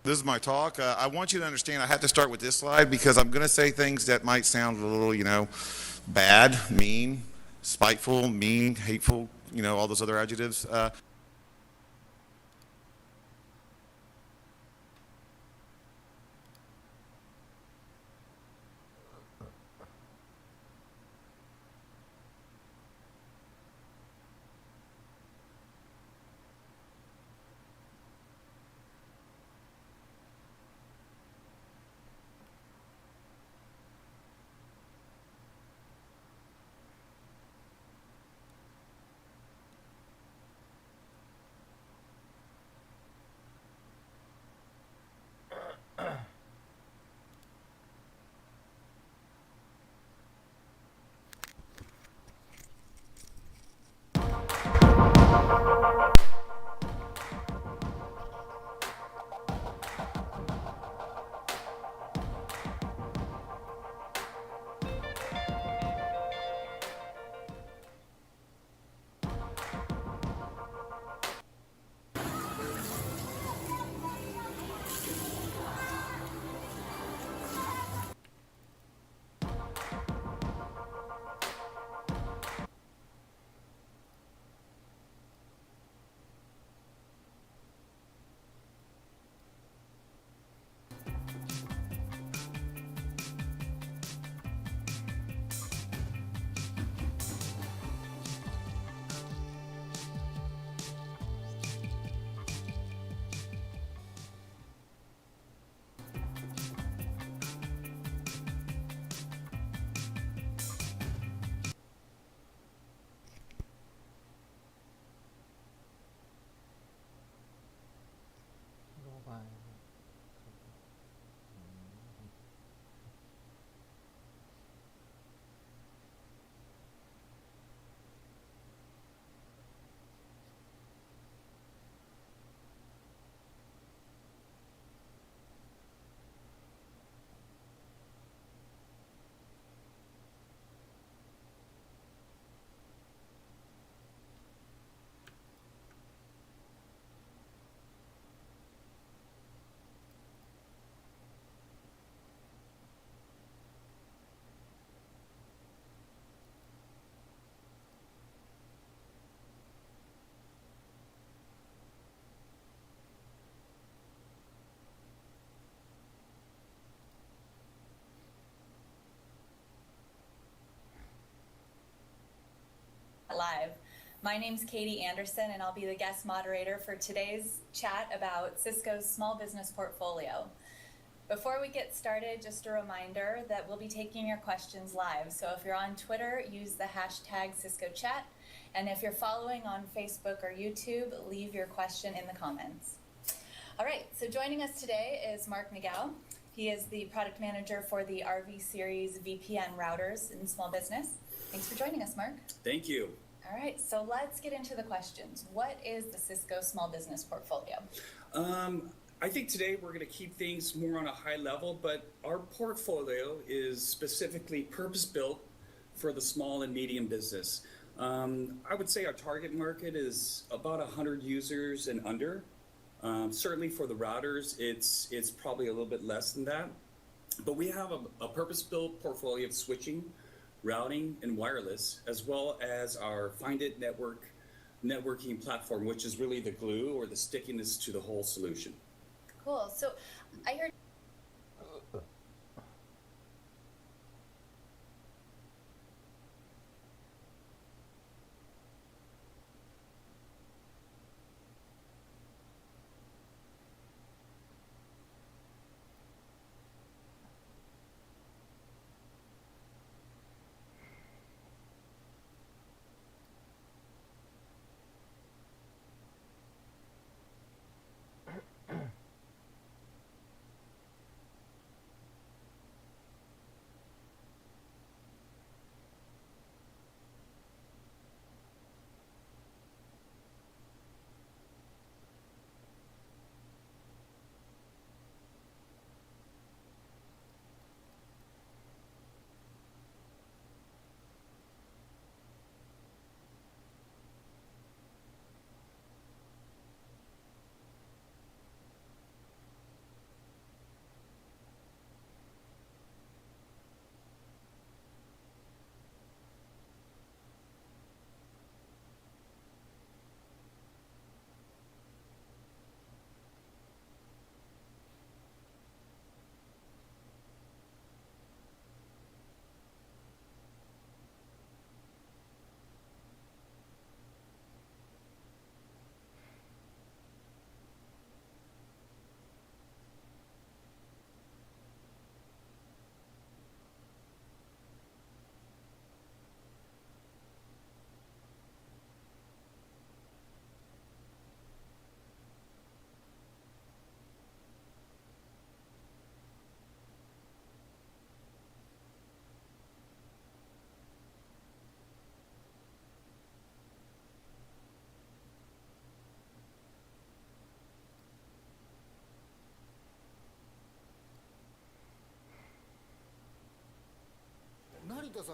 This is my talk. I want you to understand I have to start with this slide because I'm going to say things that might sound a little, bad, mean, spiteful, mean, hateful, all those other adjectives. Live. My name's Katie Anderson, and I'll be the guest moderator for today's chat about Cisco's small business portfolio. Before we get started, just a reminder that we'll be taking your questions live. So if you're on Twitter, use the hashtag #CiscoChat. And if you're following on Facebook or YouTube, leave your question in the comments. All right, so joining us today is Mark Nagao. He is the product manager for the RV Series VPN routers in small business. Thanks for joining us, Mark. Thank you. All right, so let's get into the questions. What is the Cisco small business portfolio? I think today we're going to keep things more on a high level, but our portfolio is specifically purpose-built for the small and medium business. I would say our target market is about 100 users and under. Certainly for the routers, it's probably a little bit less than that. But we have a purpose-built portfolio of switching, routing, and wireless, as well as our Find It networking platform, which is really the glue or the stickiness to the whole solution. Cool. So I heard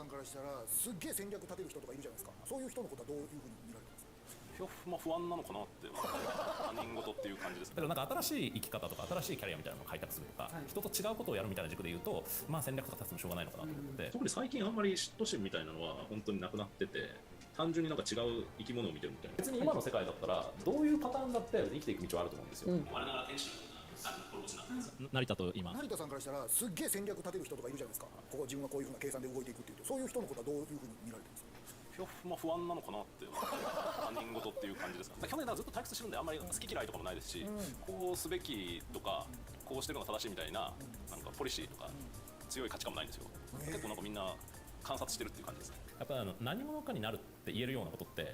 さんからしたらすっげえ戦略立てる人とかいるじゃないですか。そういう人のことはどういうふうに見られてますか？まあ、不安なのかなって他人事っていう感じです。だからなんか新しい生き方とか新しいキャリアみたいなのを開拓するとか、人と違うことをやるみたいな軸で言うと、まあ戦略とか立つのしょうがないのかなと思って、特に最近あんまり嫉妬心みたいなのは本当になくなってて、単純になんか違う生き物を見てるみたいな。別に今の世界だったらどういうパターンだって生きていく道はあると思うんですよ。我ながら天使成田と今成田さんからしたらすっげえ戦略立てる人とかいるじゃないですか。ここ自分はこういうふうな計算で動いていくっていうと、そういう人のことはどういうふうに見られてますか？まあ、不安なのかなって他人事っていう感じですか。去年はずっと退屈してるんであんまり好き嫌いとかもないですし、こうすべきとかこうしてるのが正しいみたいな、なんかポリシーとか強い価値観もないんですよ。結構なんかみんな観察してるっていう感じですね。やっぱ何者かになるって言えるようなことって、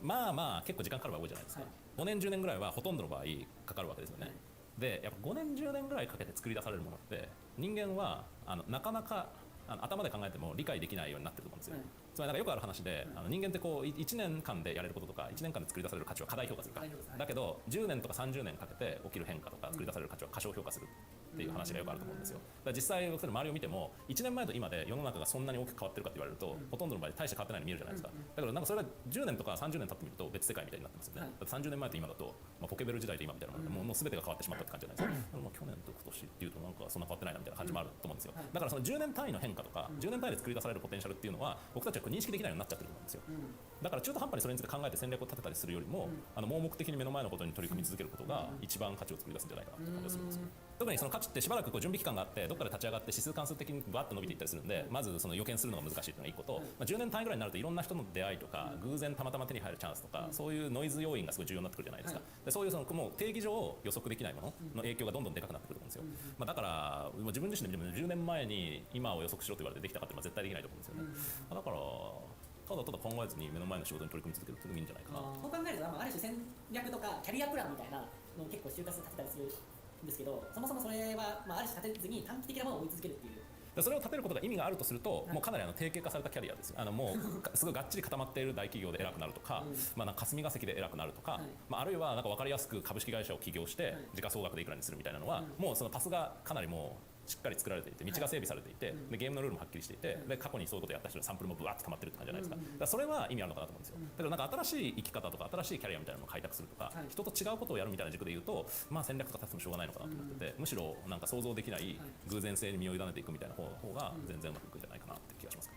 まあまあ結構時間かかる場合多いじゃないですか。5年10年ぐらいはほとんどの場合かかるわけですよね。でやっぱ5年10年ぐらいかけて作り出されるものって人間はなかなか頭で考えても理解できないようになってると思うんですよ。つまりなんかよくある話で、人間ってこう1年間でやれることとか1年間で作り出される価値は過大評価するか、だけど10年とか30年かけて起きる変化とか作り出される価値は過小評価するっていう話がよくあると思うんですよ。だから実際僕たち周りを見ても1年前と今で世の中がそんなに大きく変わってるかって言われると、ほとんどの場合大して変わってないように見えるじゃないですか。だからなんかそれが10年とか30年経ってみると別世界みたいになってますよね。だって30年前と今だと、ポケベル時代と今みたいなものでもう全てが変わってしまったって感じじゃないですか。去年と今年っていうとなんかそんな変わってないなみたいな感じもあると思うんですよ。だからその10年単位の変化とか10年単位で作り出されるポテンシャルっていうのは僕たちは認識できないようになっちゃってると思うんですよ。だから中途半端にそれについて考えて戦略を立てたりするよりも、盲目的に目の前のことに取り組み続けることが一番価値を作り出すんじゃないかなって感じがするんですよ。特にその価値ってしばらく準備期間があってどっかで立ち上がって指数関数的にバッと伸びていったりするんで、まずその予見するのが難しいというのが1個と、10年単位ぐらいになるといろんな人の出会いとか偶然たまたま手に入るチャンスとか、そういうノイズ要因がすごい重要になってくるじゃないですか。でそういうそのもう定義上予測できないものの影響がどんどんでかくなってくると思うんですよ。だから自分自身で10年前に今を予測しろと言われてできたかっていうのは絶対できないと思うんですよね。だからただただ考えずに目の前の仕事に取り組み続けるっていうのがいいんじゃないかな。そう考えると、ある種戦略とかキャリアプランみたいなのを結構就活で立てたりするんですけど、そもそもそれは、ある種立てずに短期的なものを追い続けるっていう。それを立てることが意味があるとすると、もうかなり定型化されたキャリアですよ。もうすごいがっちり固まっている大企業で偉くなるとか、なんか霞が関で偉くなるとか、あるいはなんか分かりやすく株式会社を起業して時価総額でいくらにするみたいなのは、もうそのパスがかなりもうしっかり作られていて、道が整備されていて、でゲームのルールもはっきりしていて、で過去にそういうことをやった人のサンプルもブワーッと溜まってるって感じじゃないですか。だからそれは意味あるのかなと思うんですよ。だからなんか新しい生き方とか新しいキャリアみたいなのを開拓するとか、人と違うことをやるみたいな軸で言うと、戦略とか立つのしょうがないのかなと思ってて、むしろなんか想像できない偶然性に身を委ねていくみたいな方が全然うまくいくんじゃないかなって気がします。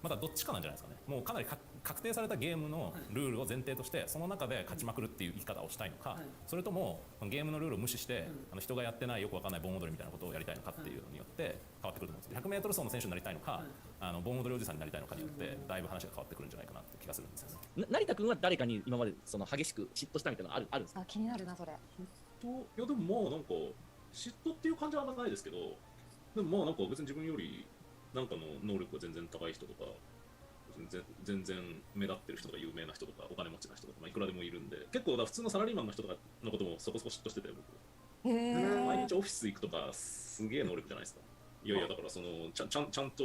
まだどっちかなんじゃないですかね。もうかなり確定されたゲームのルールを前提としてその中で勝ちまくるっていう生き方をしたいのか、それともゲームのルールを無視して人がやってないよくわかんない盆踊りみたいなことをやりたいのかっていうのによって変わってくると思うんですよ。100m 走の選手になりたいのか、盆踊りおじさんになりたいのかによってだいぶ話が変わってくるんじゃないかなって気がするんですよね。成田君は誰かに今までその激しく嫉妬したみたいなのあるんですか？気になるなそれ。いやでもまあなんか嫉妬っていう感じはあんまないですけど、でもまあなんか別に自分よりなんかの能力が全然高い人とか全然目立ってる人とか有名な人とかお金持ちな人とか、いくらでもいるんで、結構普通のサラリーマンの人とかのこともそこそこ嫉妬してて、僕毎日オフィス行くとかすげえ能力じゃないですか。いやいやだからそのちゃんと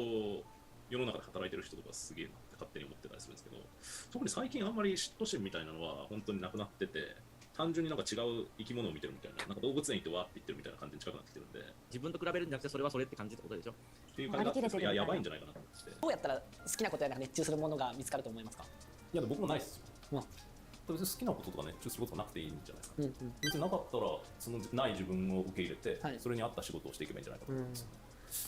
世の中で働いてる人とかすげえなって勝手に思ってたりするんですけど、特に最近あんまり嫉妬心みたいなのは本当になくなってて、単純になんか違う生き物を見てるみたいな、なんか動物園行ってわーって言ってるみたいな感じに近くなってきてるんで、自分と比べるんじゃなくてそれはそれって感じってことでしょっていう感じがあって、いややばいんじゃないかなと思って。どうやったら好きなことやら熱中するものが見つかると思いますか？いや僕もないですよ。別に好きなこととか熱中することがなくていいんじゃないですか。別になかったらそのない自分を受け入れて、それに合った仕事をしていけばいいんじゃないかと思います。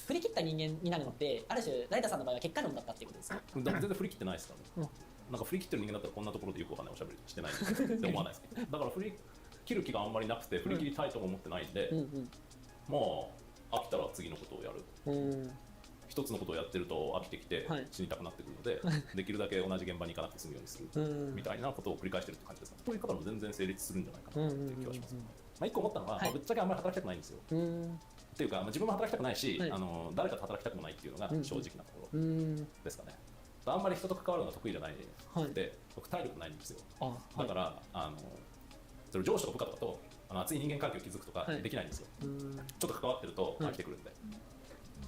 振り切った人間になるのってある種成田さんの場合は結果論だったっていうことですか？全然振り切ってないですからね。なんか振り切ってる人間だったらこんなところでよくわかんないおしゃべりしてないって思わないですけど、だから振り切る気があんまりなくて振り切りたいとも思ってないんで、まあ飽きたら次のことをやる。一つのことをやってると飽きてきて死にたくなってくるので、できるだけ同じ現場に行かなくて済むようにするみたいなことを繰り返してるって感じですか。そういう方も全然成立するんじゃないかなっていう気がします。一個思ったのは、ぶっちゃけあんまり働きたくないんですよ。っていうか、自分も働きたくないし、誰かと働きたくもないっていうのが正直なところですかね。あんまり人と関わるのが得意じゃないので、僕体力ないんですよ。だからそれ上司とか部下とかと熱い人間関係を築くとかできないんですよ。ちょっと関わってると飽きてくるんで。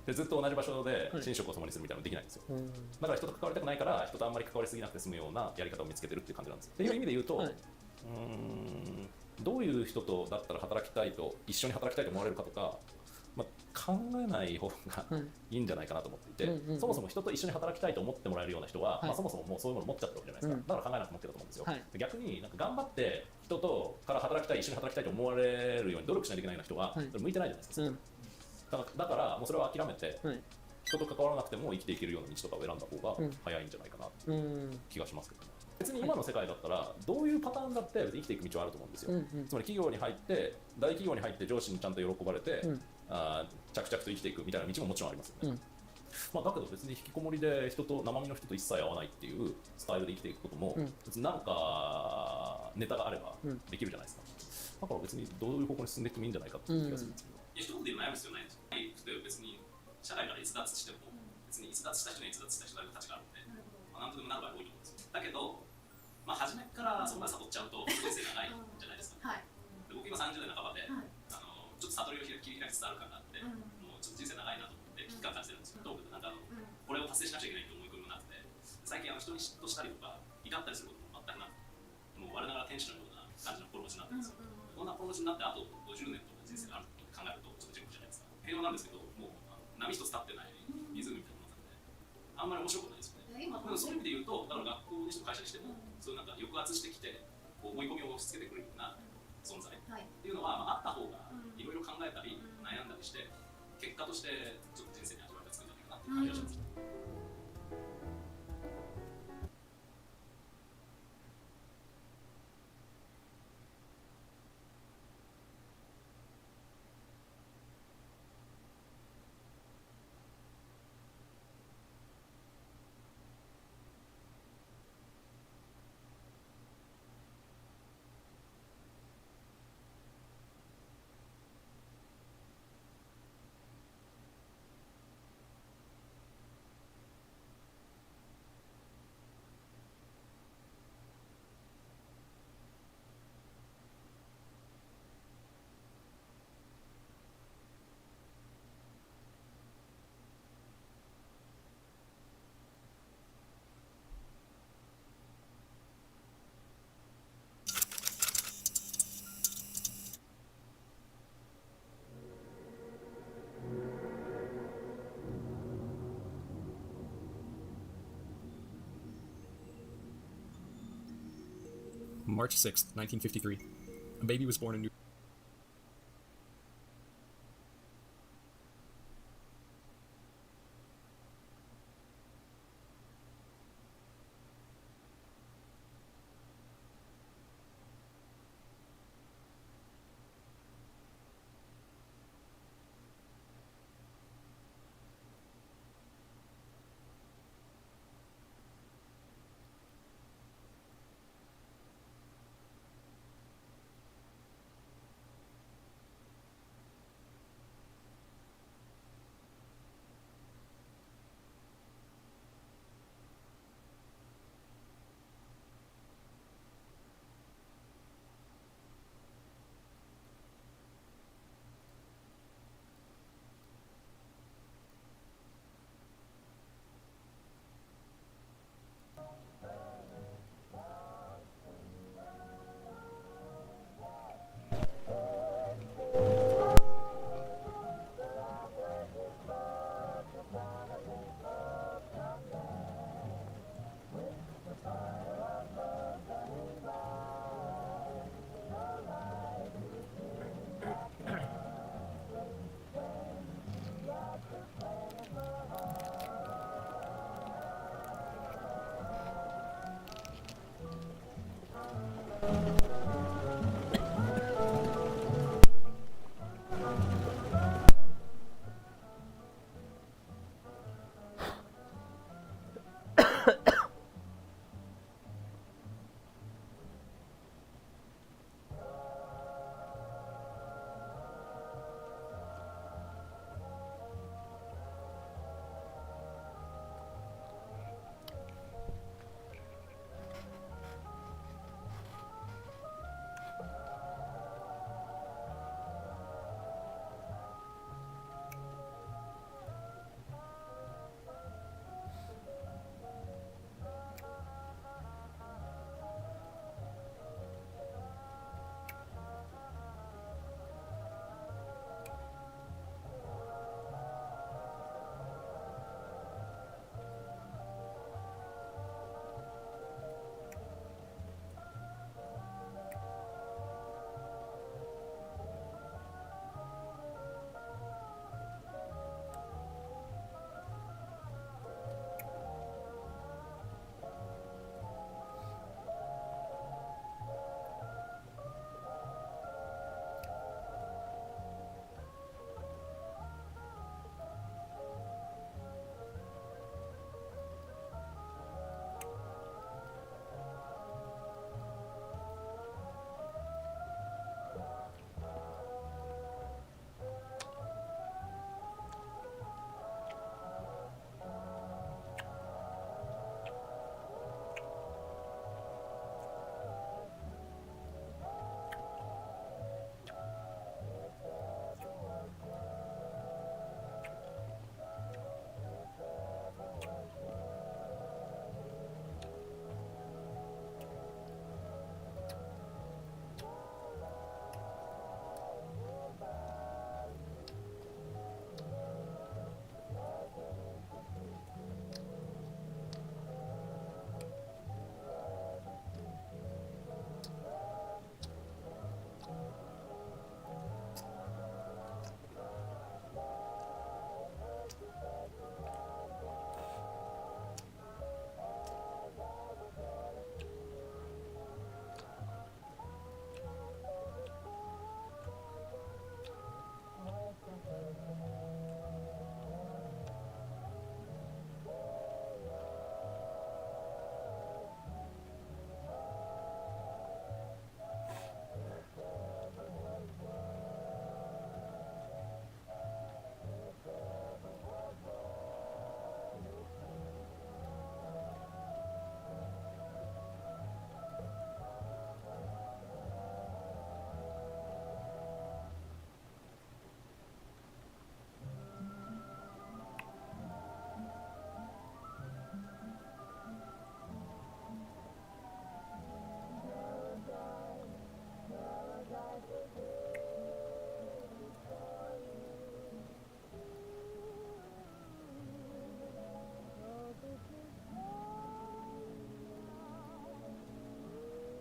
でずっと同じ場所で寝食を共にするみたいなのできないんですよ。だから人と関わりたくないから人とあんまり関わりすぎなくて済むようなやり方を見つけてるっていう感じなんですよ。っていう意味で言うと、どういう人とだったら働きたいと一緒に働きたいと思われるかとか、まあ、考えない方がいいんじゃないかなと思っていて、そもそも人と一緒に働きたいと思ってもらえるような人は、まあ、そもそももうそういうもの持っちゃってるわけじゃないですか、だから考えなくても OK だと思うんですよ、逆になんか頑張って人とから働きたい、一緒に働きたいと思われるように努力しないといけないような人は、それ向いてないじゃないですか、だからもうそれを諦めて、人と関わらなくても生きていけるような道とかを選んだ方が早いんじゃないかなっていう気がしますけどね。別に今の世界だったらどういうパターンだって生きていく道はあると思うんですよ、つまり企業に入って大企業に入って上司にちゃんと喜ばれて、着々と生きていくみたいな道ももちろんありますよね、まあ、だけど別に引きこもりで人と生身の人と一切会わないっていうスタイルで生きていくことも、別になんかネタがあればできるじゃないですか、だから別にどういう方向に進んでいってもいいんじゃないかっていう気がするんですけど、一言で悩む必要ないですよ。別に社会から逸脱しても別に逸脱した人に逸脱した人の価値があるので、なんとでもなる場合多いと思うんですよ。だけど、まあ、初めからそこまで悟っちゃうと人生長いじゃないですか。で僕今30代半ばで、ちょっと悟りを切り開きつつある感があって、もうちょっと人生長いなと思って危機感感じてるんですよ。なんかこれを達成しなくちゃいけないと思い込みもなくて、最近人に嫉妬したりとか怒ったりすることも全くなくて、もう我ながら天使のような感じの心持ちになってるんですよ。こんな心持ちになってあと50年とか人生があると考えるとちょっと地獄じゃないですか。平和なんですけど、もう波一つ立ってない湖みたいなものなんで、あんまり面白くないですよね。そういう意味で言うと、だから学校にしても会社にしても、そういうなんか抑圧してきて、こう追い込みを押し付けてくるような存在っていうのは、まあ、あった方がいろいろ考えたり悩んだりして、結果としてちょっと人生に味わいがつくんじゃないかなっていう感じがします。March 6th, 1953. A baby was born in New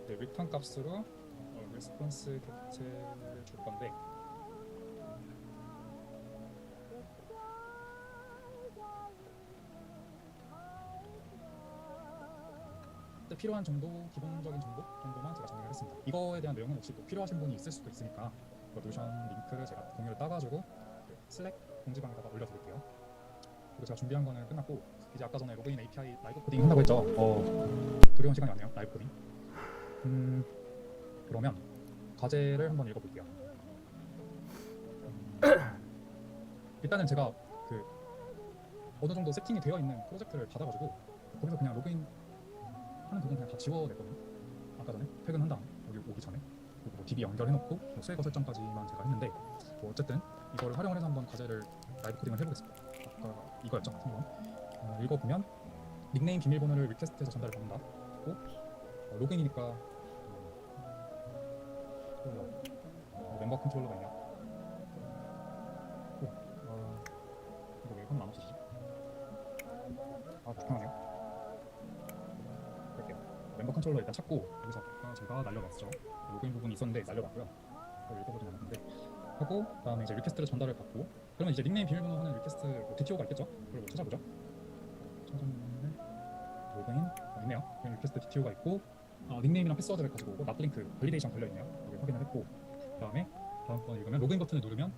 네, 리턴 값으로 리스폰스 객체를 줄 건데 필요한 정도, 기본적인 정도만 제가 정리를 했습니다. 이거에 대한 내용은 혹시 또 필요하신 분이 있을 수도 있으니까 그 노션 링크를 제가 공유를 따가지고 그 슬랙 공지방에다가 올려드릴게요. 그리고 제가 준비한 거는 끝났고 이제 아까 전에 로그인 API 라이브 코딩 한다고 했죠. 두려운 시간이 왔네요. 라이브 코딩. 그러면 과제를 한번 읽어볼게요. 일단은 제가 그 어느 정도 세팅이 되어 있는 프로젝트를 받아가지고 거기서 그냥 로그인 하는 부분 그냥 다 지워냈거든요. 아까 전에 퇴근한 다음 여기 오기 전에 그리고 뭐 DB 연결해놓고 뭐 수혜거 설정까지만 제가 했는데 뭐 어쨌든 이거를 활용을 해서 한번 과제를 라이브 코딩을 해보겠습니다. 아까 이거였죠. 한번 읽어보면 닉네임 비밀번호를 리퀘스트해서 전달을 받는다. 그리고 로그인이니까 멤버 컨트롤러가 있냐? 이거 왜 화면 안 없어지지? 아 불편하네요. 멤버 컨트롤러 일단 찾고 여기서 아까 제가 날려놨죠. 로그인 부분이 있었는데 날려놨고요. 읽어보진 않았는데 하고 그다음에 이제 리퀘스트를 전달을 받고 그러면 이제 닉네임 비밀번호 하는 리퀘스트 뭐 DTO가 있겠죠? 그걸 뭐 찾아보죠. 찾았는데 로그인 있네요. 리퀘스트 DTO가 있고 닉네임이랑 패스워드를 가지고 오고 납링크 밸리데이션 걸려있네요. 여기 확인을 했고 그다음에 다음번에 읽으면 로그인 버튼을 누르면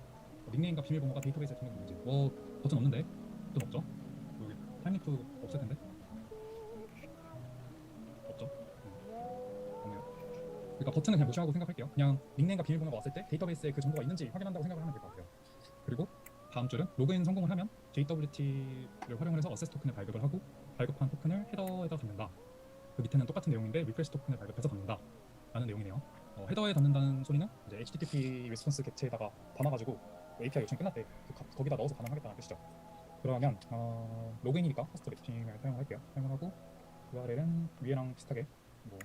닉네임과 비밀번호가 데이터베이스에 등록되는지 버튼 없는데 버튼 없죠? 여기 타임리프 없을 텐데 없죠? 없네요. 그러니까 버튼은 그냥 무시하고 생각할게요. 그냥 닉네임과 비밀번호가 왔을 때 데이터베이스에 그 정보가 있는지 확인한다고 생각을 하면 될 것 같아요. 그리고 다음 줄은 로그인 성공을 하면 JWT를 활용을 해서 어세스 토큰을 발급을 하고 발급한 토큰을 헤더에다 담는다. 그 밑에는 똑같은 내용인데 리프레시 토큰을 발급해서 담는다 라는 내용이네요. 헤더에 담는다는 소리는 이제 HTTP 리스폰스 객체에다가 담아가지고 API 요청이 끝날 때 거기다 넣어서 반응하겠다는 뜻이죠. 그러면 로그인이니까 호스트 매칭을 사용할게요. 사용을 하고 URL은 위에랑 비슷하게 뭐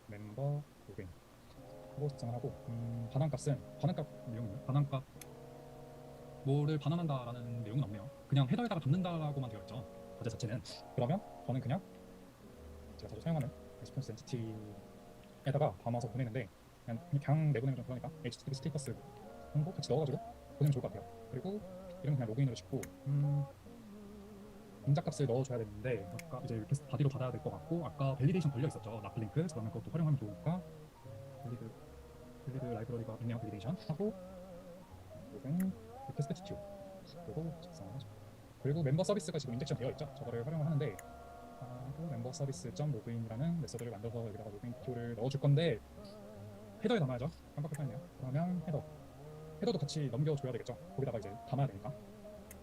멤버 로그인 하고 작성을 하고 반환값은 반환값 내용이요. 반환값 뭐를 반환한다라는 내용은 없네요. 그냥 헤더에다가 담는다라고만 되어 있죠. 과제 자체는. 그러면 저는 그냥 제가 자주 사용하는 리스폰스 엔티티에다가 담아서 보내는데 그냥 내보내면 좀 그러니까 HTTP 스테이터스 정도 같이 넣어가지고 보내면 좋을 것 같아요. 그리고 이런 그냥 로그인으로 짓고 공작값을 넣어줘야 되는데 아까 이제 이렇게 바디로 받아야 될 것 같고 아까 밸리데이션 걸려 있었죠. 납링크 그러면 그것도 활용하면 좋으니까 밸리드 라이브러리가 있네요. 밸리데이션 하고 로그인 리퀘스트 DTO 그리고 작성을 하죠. 그리고 멤버 서비스가 지금 인젝션 되어 있죠. 저거를 활용을 하는데 멤버 서비스 점 로그인이라는 메서드를 만들어서 여기다가 로그인 DTO를 넣어줄 건데 헤더에 담아야죠. 깜빡 했네요. 그러면 헤더도 같이 넘겨줘야 되겠죠. 거기다가 이제 담아야 되니까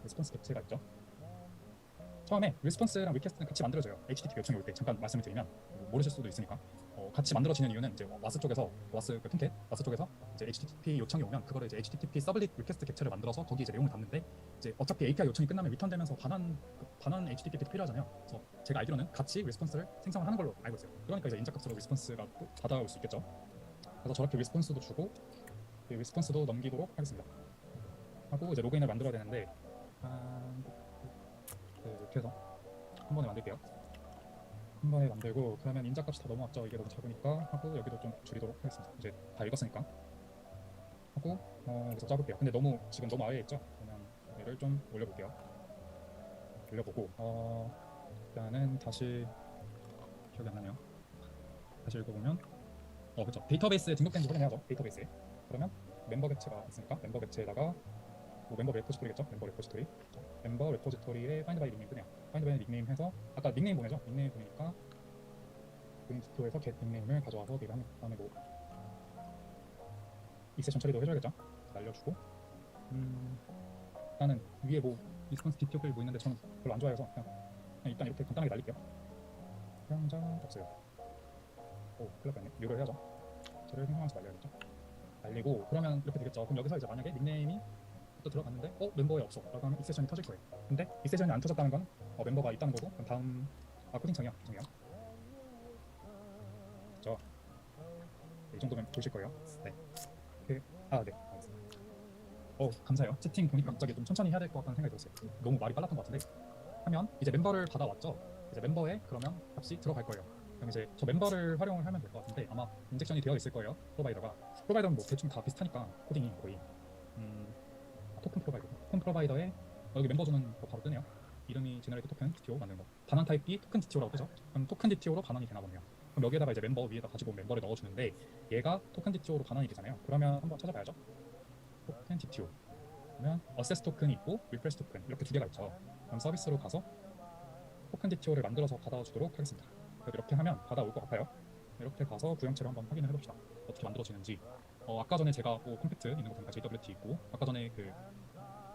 리스폰스 객체가 있죠. 처음에 리스폰스랑 리퀘스트는 같이 만들어져요. HTTP 요청이 올 때 잠깐 말씀을 드리면 모르실 수도 있으니까 같이 만들어지는 이유는 이제 와스 쪽에서 와스 그 틴켓 와스 쪽에서 이제 HTTP 요청이 오면 그거를 이제 HTTP 서블릿 리퀘스트 객체를 만들어서 거기 이제 내용을 담는데 이제 어차피 API 요청이 끝나면 리턴되면서 반환 HTTP도 필요하잖아요. 그래서 제가 알기로는 같이 리스폰스를 생성을 하는 걸로 알고 있어요. 그러니까 이제 인자값으로 리스폰스가 받아올 수 있겠죠. 그래서 저렇게 리스폰스도 주고 리스폰스도 넘기도록 하겠습니다. 하고 이제 로그인을 만들어야 되는데 이렇게 해서 한 번에 만들게요. 한 번에 만들고 그러면 인자값이 다 넘어왔죠. 이게 너무 작으니까 하고 여기도 좀 줄이도록 하겠습니다. 이제 다 읽었으니까 하고 여기서 짜볼게요. 근데 지금 너무 아래에 있죠. 그러면 얘를 좀 올려볼게요. 올려보고 일단은 다시 기억이 안 나네요. 다시 읽어보면 그렇죠. 데이터베이스에 등록된지 확인해야죠. 데이터베이스에. 그러면 멤버 객체가 있으니까 멤버 객체에다가 뭐 멤버 레포지토리겠죠. 멤버 레포지토리. 멤버 레포지토리에 파인드 바이 닉네임 뜨네요. 파인드 바이 닉네임 해서 아까 닉네임 보내죠. 닉네임 보내니까 로그인 디토에서 get 닉네임을 가져와서 내가 한 다음에 뭐 익세션 처리도 해줘야겠죠. 날려주고 일단은 위에 뭐 리스폰스 디토글 뭐 있는데 저는 별로 안 좋아해서 그냥 일단 이렇게 간단하게 날릴게요. 사용자 없어요. 큰일 났네. 뮤를 해야죠. 저를 생성하면서 날려야겠죠. 날리고 그러면 이렇게 되겠죠. 그럼 여기서 이제 만약에 닉네임이 또 들어갔는데 멤버에 없어 라고 하면 익세션이 터질 거예요. 근데 익세션이 안 터졌다는 건 멤버가 있다는 거고 그럼 다음 코딩창이요. 죄송해요. 그렇죠. 이 정도면 보실 거예요. 네. 네 알겠습니다. 감사해요. 채팅 보니까 갑자기 좀 천천히 해야 될 것 같다는 생각이 들었어요. 너무 말이 빨랐던 것 같은데 하면 이제 멤버를 받아왔죠. 이제 멤버에 그러면 값이 들어갈 거예요. 그럼 이제 저 멤버를 활용을 하면 될 것 같은데 아마 인젝션이 되어 있을 거예요. 프로바이더는 뭐 대충 다 비슷하니까 코딩이 거의 토큰 프로바이더에 여기 멤버 주는 거 바로 뜨네요. 이름이 제너레이트 토큰 DTO 만드는 거. 반환 타입 B 토큰 DTO라고 뜨죠. 그럼 토큰 DTO로 반환이 되나 보네요. 그럼 여기에다가 이제 멤버 위에다 가지고 온 멤버를 넣어주는데 얘가 토큰 DTO로 반환이 되잖아요. 그러면 한번 찾아봐야죠. 토큰 DTO. 그러면 어세스 토큰이 있고 리프레시 토큰 이렇게 두 개가 있죠. 그럼 서비스로 가서 토큰 DTO를 만들어서 받아주도록 하겠습니다. 이렇게 하면 받아올 것 같아요. 이렇게 가서 구형체를 한번 확인을 해봅시다. 어떻게 만들어지는지. 아까 전에 제가 뭐 컴팩트 있는 거 보니까 JWT 있고 아까 전에 그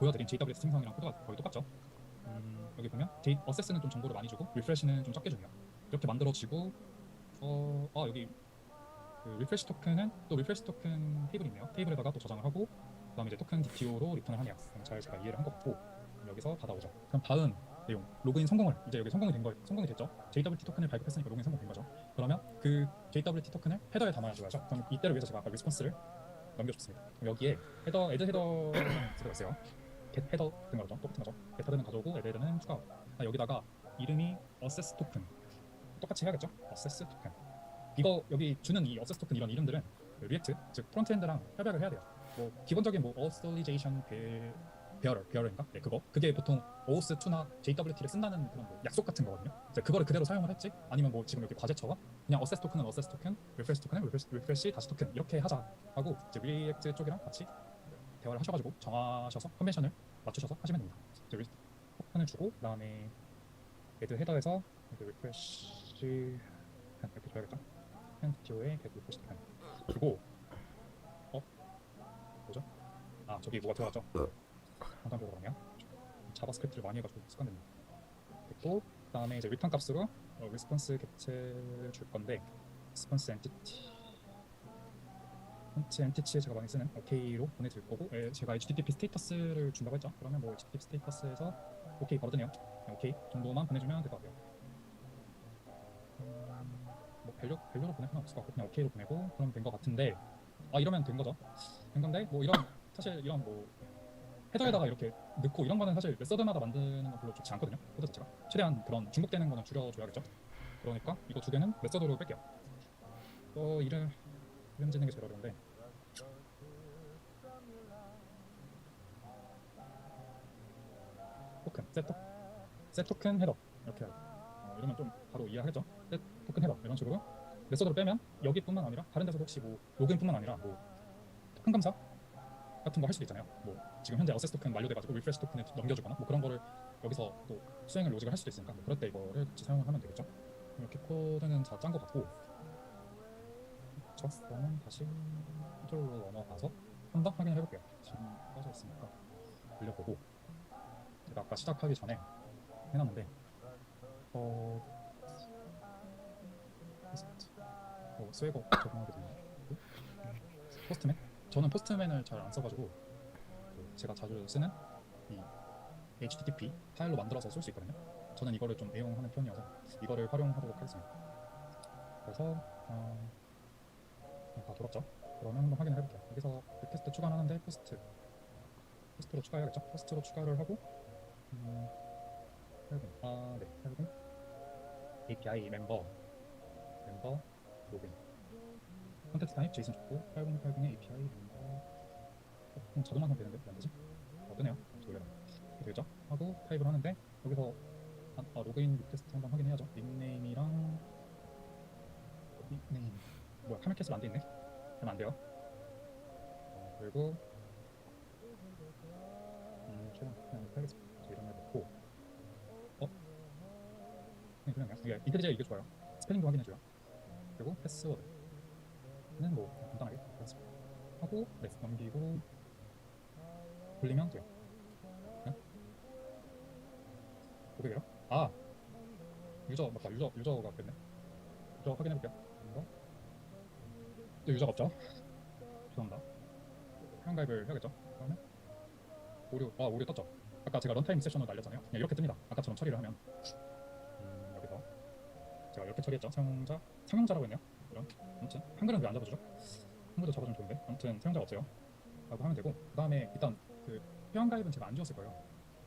보여드린 JWT 생성이랑 코드가 거의 똑같죠. 여기 보면 어세스는 좀 정보를 많이 주고 리프레시는 좀 적게 주네요. 이렇게 만들어지고 여기 그 리프레시 토큰은 또 리프레시 토큰 테이블이 있네요. 테이블에다가 또 저장을 하고 그다음에 이제 토큰 DTO로 리턴을 하네요. 그럼 잘 제가 이해를 한 것 같고 여기서 받아오죠. 그럼 다음 내용 로그인 성공을 이제 여기 성공이 됐죠. JWT 토큰을 발급했으니까 로그인 성공된 거죠. 그러면 그 JWT 토큰을 헤더에 담아줘야죠. 그럼 이때를 위해서 제가 아까 리스폰스를 넘겨줬습니다. 그럼 여기에 헤더 헤더라는 제가 있어요. get 헤더 같은 거죠. 똑같은 거죠. get 헤더는 가져오고 add 헤더는 추가하고 여기다가 이름이 assess 토큰 똑같이 해야겠죠. assess 토큰 이거 여기 주는 이 assess 토큰 이런 이름들은 리액트 즉 프론트엔드랑 협약을 해야 돼요. 뭐 기본적인 뭐 authorization bearer인가? 네, 그게 보통 OAuth2나 JWT를 쓴다는 그런 뭐 약속 같은 거거든요. 이제 그거를 그대로 사용을 했지 아니면 뭐 지금 여기 과제처럼 그냥 assess 토큰은 assess 토큰, refresh 토큰은 refresh 다시 토큰 이렇게 하자 하고 이제 리액트 쪽이랑 같이 대화를 하셔가지고 정하셔서 컨벤션을 맞추셔서 하시면 됩니다. 이제 토큰을 주고 그다음에 add 헤더에서 refresh 이렇게 줘야겠죠. DTO에 get refresh 토큰 주고 뭐죠? 저기 뭐가 들어갔죠? 잠깐만 그러면 자바스크립트를 많이 해가지고 습관됩니다. 됐고 그다음에 이제 리턴 값으로 리스폰스 객체를 줄 건데 리스폰스 엔티티에 제가 많이 쓰는 OK로 보내드릴 거고 제가 HTTP 스테이터스를 준다고 했죠. 그러면 뭐 HTTP 스테이터스에서 OK 바로 뜨네요. OK 정도만 보내주면 될 것 같아요. 뭐 밸류로 보낼 필요는 없을 것 같고 그냥 OK로 보내고 그럼 된 것 같은데 이러면 된 거죠. 된 건데 뭐 사실 이런 뭐 헤더에다가 이렇게 넣고 이런 거는 사실 메서드마다 만드는 건 별로 좋지 않거든요. 코드 자체가 최대한 그런 중복되는 거는 줄여줘야겠죠. 그러니까 이거 두 개는 메서드로 뺄게요. 이름 짓는 게 제일 어려운데 토큰 셋 토큰 헤더 이렇게 이러면 좀 바로 이해하겠죠. 셋 토큰 헤더 이런 식으로 메서드로 빼면 여기뿐만 아니라 다른 데서도 혹시 뭐 로그인뿐만 아니라 뭐 토큰 검사 같은 거 할 수도 있잖아요. 뭐 지금 현재 어세스 토큰 완료돼가지고 리프레시 토큰을 넘겨주거나 뭐 그런 거를 여기서 또 수행을 로직을 할 수도 있으니까 뭐 그럴 때 이거를 같이 사용을 하면 되겠죠. 이렇게 코드는 다 짠 것 같고 그렇죠. 그러면 다시 컨트롤로 넘어가서 한 번 확인해 볼게요. 지금 빠져 있으니까 돌려보고 제가 아까 시작하기 전에 해놨는데 스웨거 적용하게 되네요. 포스트맨? 저는 포스트맨을 잘 안 써가지고 제가 자주 쓰는 이 HTTP 파일로 만들어서 쓸 수 있거든요. 저는 이거를 좀 애용하는 편이어서 이거를 활용하도록 하겠습니다. 그래서 다 돌았죠? 그러면 한번 확인을 해볼게요. 여기서 리퀘스트 추가를 하는데 포스트로 추가해야겠죠? 포스트로 추가를 하고 팔공 API 멤버 로그인 컨텐츠 타입 JSON 좋고 8080의 API 멤버 자동 완성되는데 왜 안 되지? 뜨네요. 돌려라. 이렇게 되죠? 하고 타입을 하는데 여기서 로그인 리퀘스트 한번 확인해야죠. 닉네임이랑 닉네임 뭐야 카멜 캐슬 안 돼 있네. 그럼 안 돼요. 그리고 최대한 그냥 팔겠습니다. 이름을 넣고 그냥 이게 인텔리제 이게 좋아요. 스펠링도 확인해줘요. 그리고 패스워드는 뭐 간단하게 하겠습니다. 하고 넘기고 돌리면 돼요. 고객이요? 유저 맞다. 유저가 됐네. 유저 확인해볼게요. 또 유저가 없죠? 죄송합니다. 회원가입을 해야겠죠? 그러면 오류 떴죠? 아까 제가 런타임 세션으로 날렸잖아요. 그냥 이렇게 뜹니다. 아까처럼 처리를 하면 여기서 제가 이렇게 처리했죠. 상용자라고 했네요. 이런 아무튼 한글은 왜 안 잡아주죠? 한글도 잡아주면 좋은데 아무튼 사용자가 없어요. 라고 하면 되고 그 다음에 일단 그 회원가입은 제가 안 지웠을 거예요.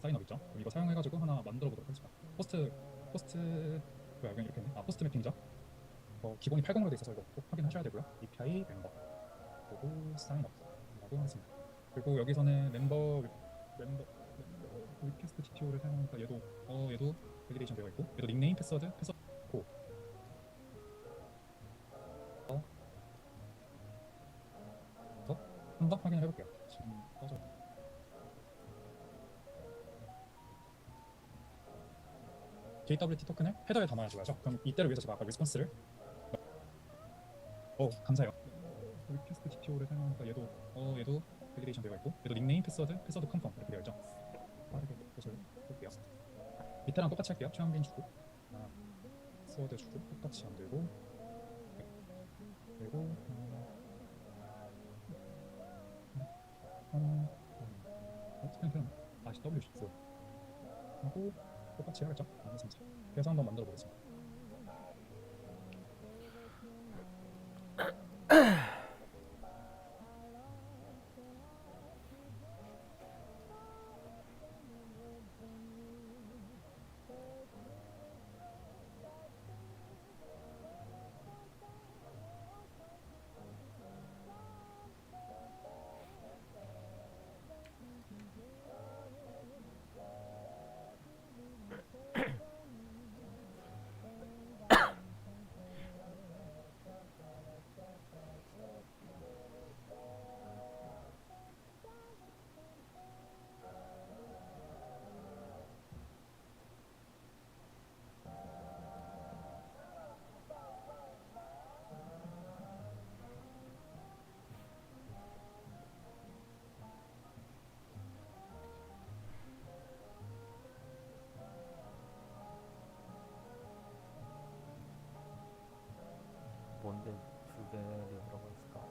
사인업 있죠? 그럼 이거 사용해가지고 하나 만들어 보도록 하겠습니다. 포스트 뭐야 여기 이렇게 있네. 포스트 매핑이죠? 기본이 80으로 돼 있어서 이거 꼭 확인하셔야 되고요. API 멤버 그리고 사인업라고 하겠습니다. 그리고 여기서는 멤버 리퀘스트 GTO를 사용하니까 얘도 밸리데이션 되어 있고 얘도 닉네임 패스워드 고 한번 확인을 해볼게요. 지금 꺼져. JWT 토큰을 헤더에 담아줘야죠. 그럼 이때를 위해서 제가 아까 리스폰스를 감사해요. 리퀘스트 GTO를 사용하니까 얘도 밸리데이션 되어 있고 얘도 닉네임 패스워드 컨펌 이렇게 되어 있죠. 빠르게 그것을 볼게요. 밑에랑 똑같이 할게요. 최한빈 주고 패스워드 주고 똑같이 만들고 그리고 스프린트는 다시 W14 하고 똑같이 해야겠죠? 알겠습니다. 그래서 한번 만들어 보겠습니다. 뭔데 두 배를 들어가 있을까?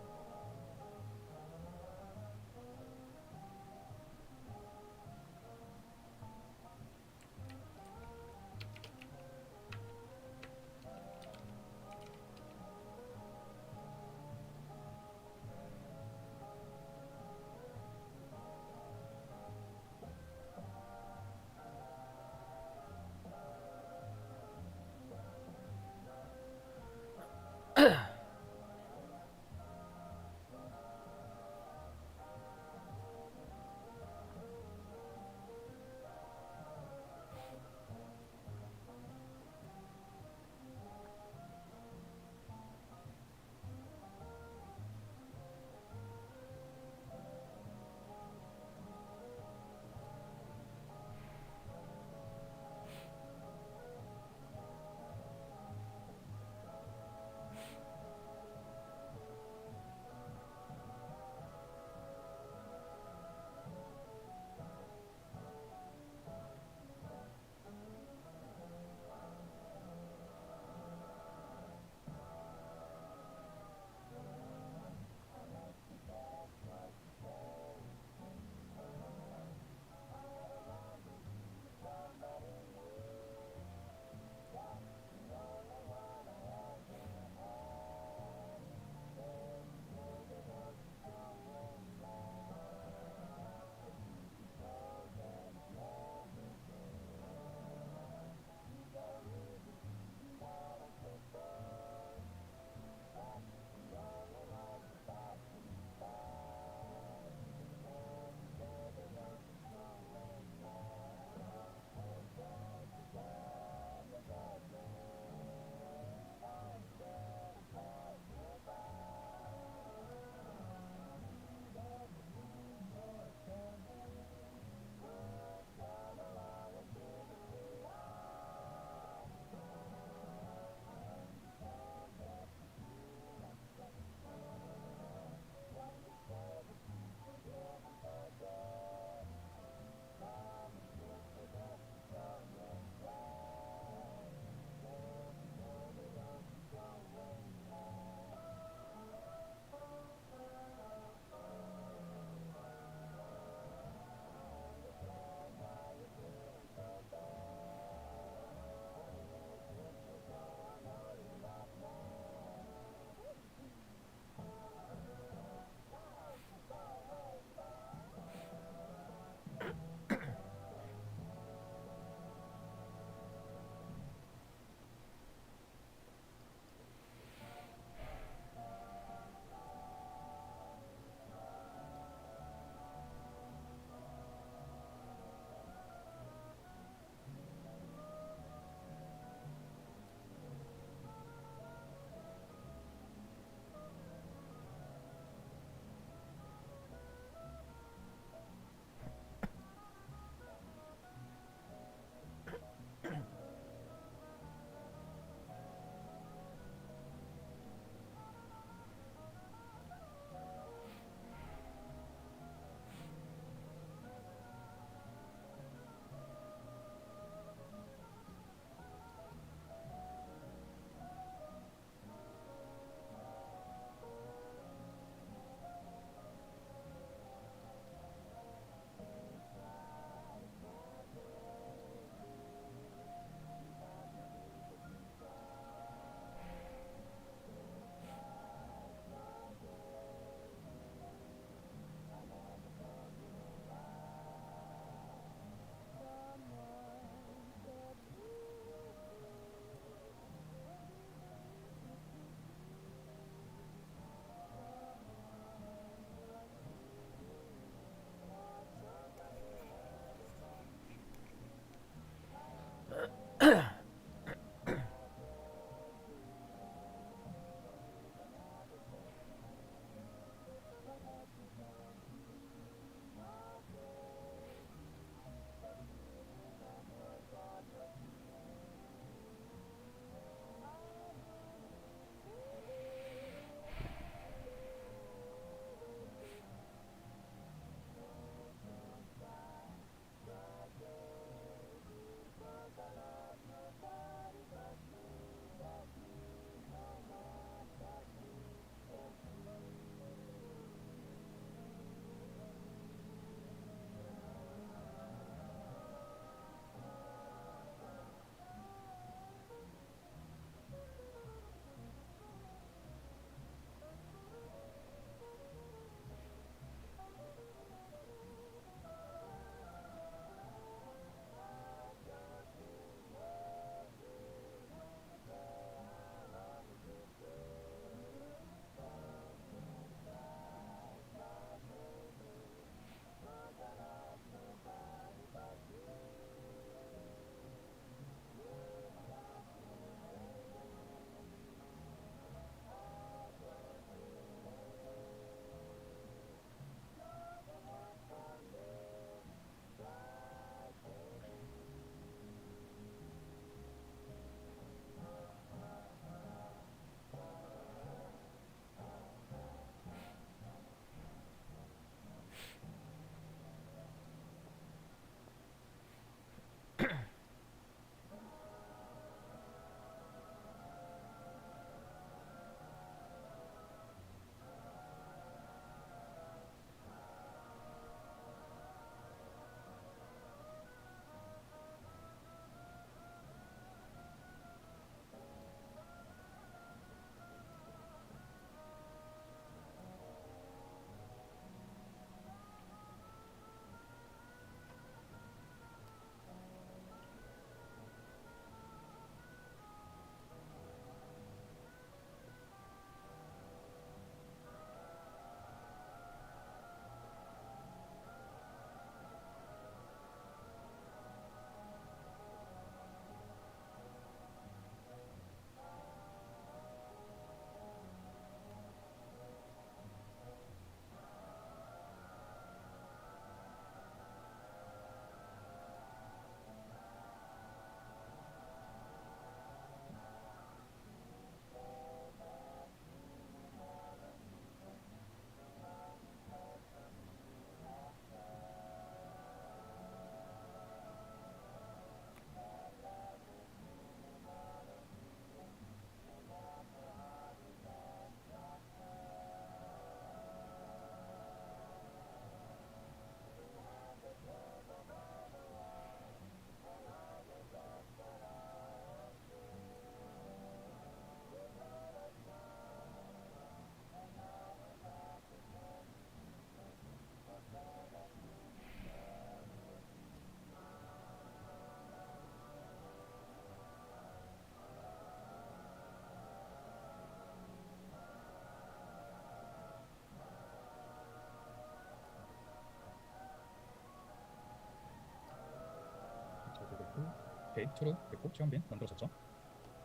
오케이, true 됐고 시험빈 만들어졌죠.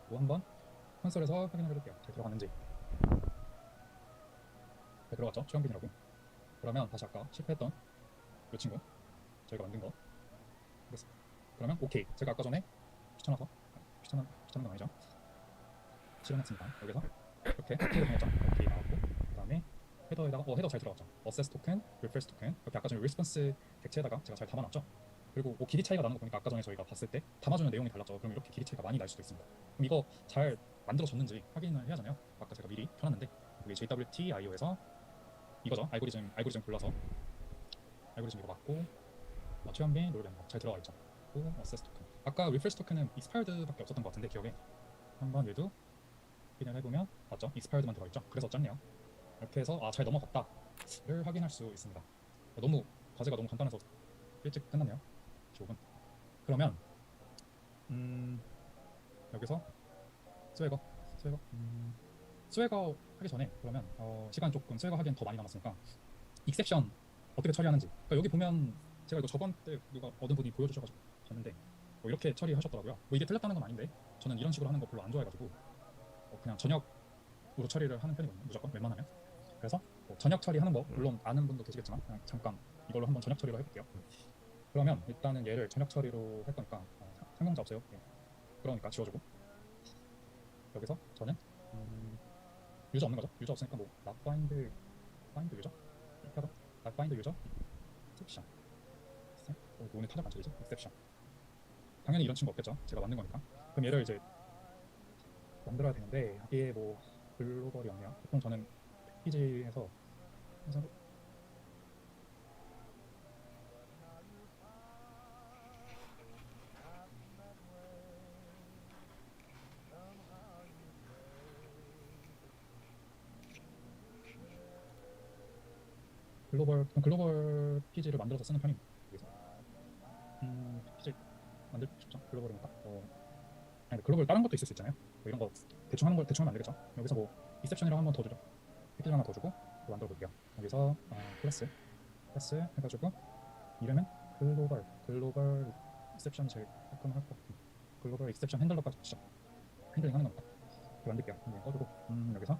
또 한번 콘솔에서 확인을 해볼게요. 잘 들어갔는지. 잘 들어갔죠? 시험빈이라고. 그러면 다시 아까 실패했던 이 친구 저희가 만든 거 그랬어. 그러면 오케이. 제가 아까 전에 귀찮아서 귀찮은 건 아니죠. 실행했습니다. 여기서 이렇게 오케이를 보냈죠. 오케이 나왔고 그 다음에 헤더에다가 헤더 잘 들어갔죠. 어세스 토큰, 리프레시 토큰 이렇게 아까 전에 리스폰스 객체에다가 제가 잘 담아놨죠. 그리고 길이 차이가 나는 거 보니까 아까 전에 저희가 봤을 때 담아주는 내용이 달랐죠. 그럼 이렇게 길이 차이가 많이 날 수도 있습니다. 그럼 이거 잘 만들어졌는지 확인을 해야 하잖아요. 아까 제가 미리 켜놨는데 여기 JWT.io에서 이거죠. 알고리즘 골라서 알고리즘 이거 맞고 최현빈 롤 잘 들어가 있죠. 또 어세스 토큰 아까 리프레시 토큰은 익스파이어드밖에 없었던 것 같은데 기억에 한번 얘도 확인을 해보면 맞죠? 익스파이어드만 들어있죠. 그래서 짰네요. 이렇게 해서 잘 넘어갔다를 확인할 수 있습니다. 과제가 너무 간단해서 일찍 끝났네요. 15분. 그러면 여기서 스웨거 하기 전에 그러면 시간 조금 스웨거 하기엔 더 많이 남았으니까 익셉션 어떻게 처리하는지. 그러니까 여기 보면 제가 이거 저번 때 누가 어떤 분이 보여주셔가지고 봤는데 뭐 이렇게 처리하셨더라고요. 뭐 이게 틀렸다는 건 아닌데 저는 이런 식으로 하는 거 별로 안 좋아해가지고 그냥 전역으로 처리를 하는 편이거든요. 무조건 웬만하면. 그래서 전역 처리하는 거 물론 아는 분도 계시겠지만 그냥 잠깐 이걸로 한번 전역 처리로 해볼게요. 그러면 일단은 얘를 전역 처리로 할 거니까 상용자 없어요. 예. 그러니까 지워주고 여기서 저는 유저 없는 거죠. 유저 없으니까 뭐 not find 유저 이렇게 하다 not find 유저 exception. 오늘 타자 관찰이지 exception. 당연히 이런 친구 없겠죠. 제가 만든 거니까. 그럼 얘를 이제 만들어야 되는데 이게 뭐 글로벌이 없네요. 보통 저는 패키지에서 항상 글로벌 PG를 만들어서 쓰는 편입니다. 여기서 PG 만들고 싶죠. 글로벌이니까 아니, 글로벌 다른 것도 있을 수 있잖아요. 뭐 이런 거 대충 하면 안 되겠죠. 여기서 뭐 익셉션이랑 한번 더 주죠. 패키지 하나 더 주고 만들어 볼게요. 여기서 클래스 해가지고 이름은 글로벌 익셉션 제일 깔끔할 것 같은 글로벌 익셉션 핸들러까지 붙이죠. 핸들링 하는 겁니다. 이렇게 만들게요. 이제 꺼주고 여기서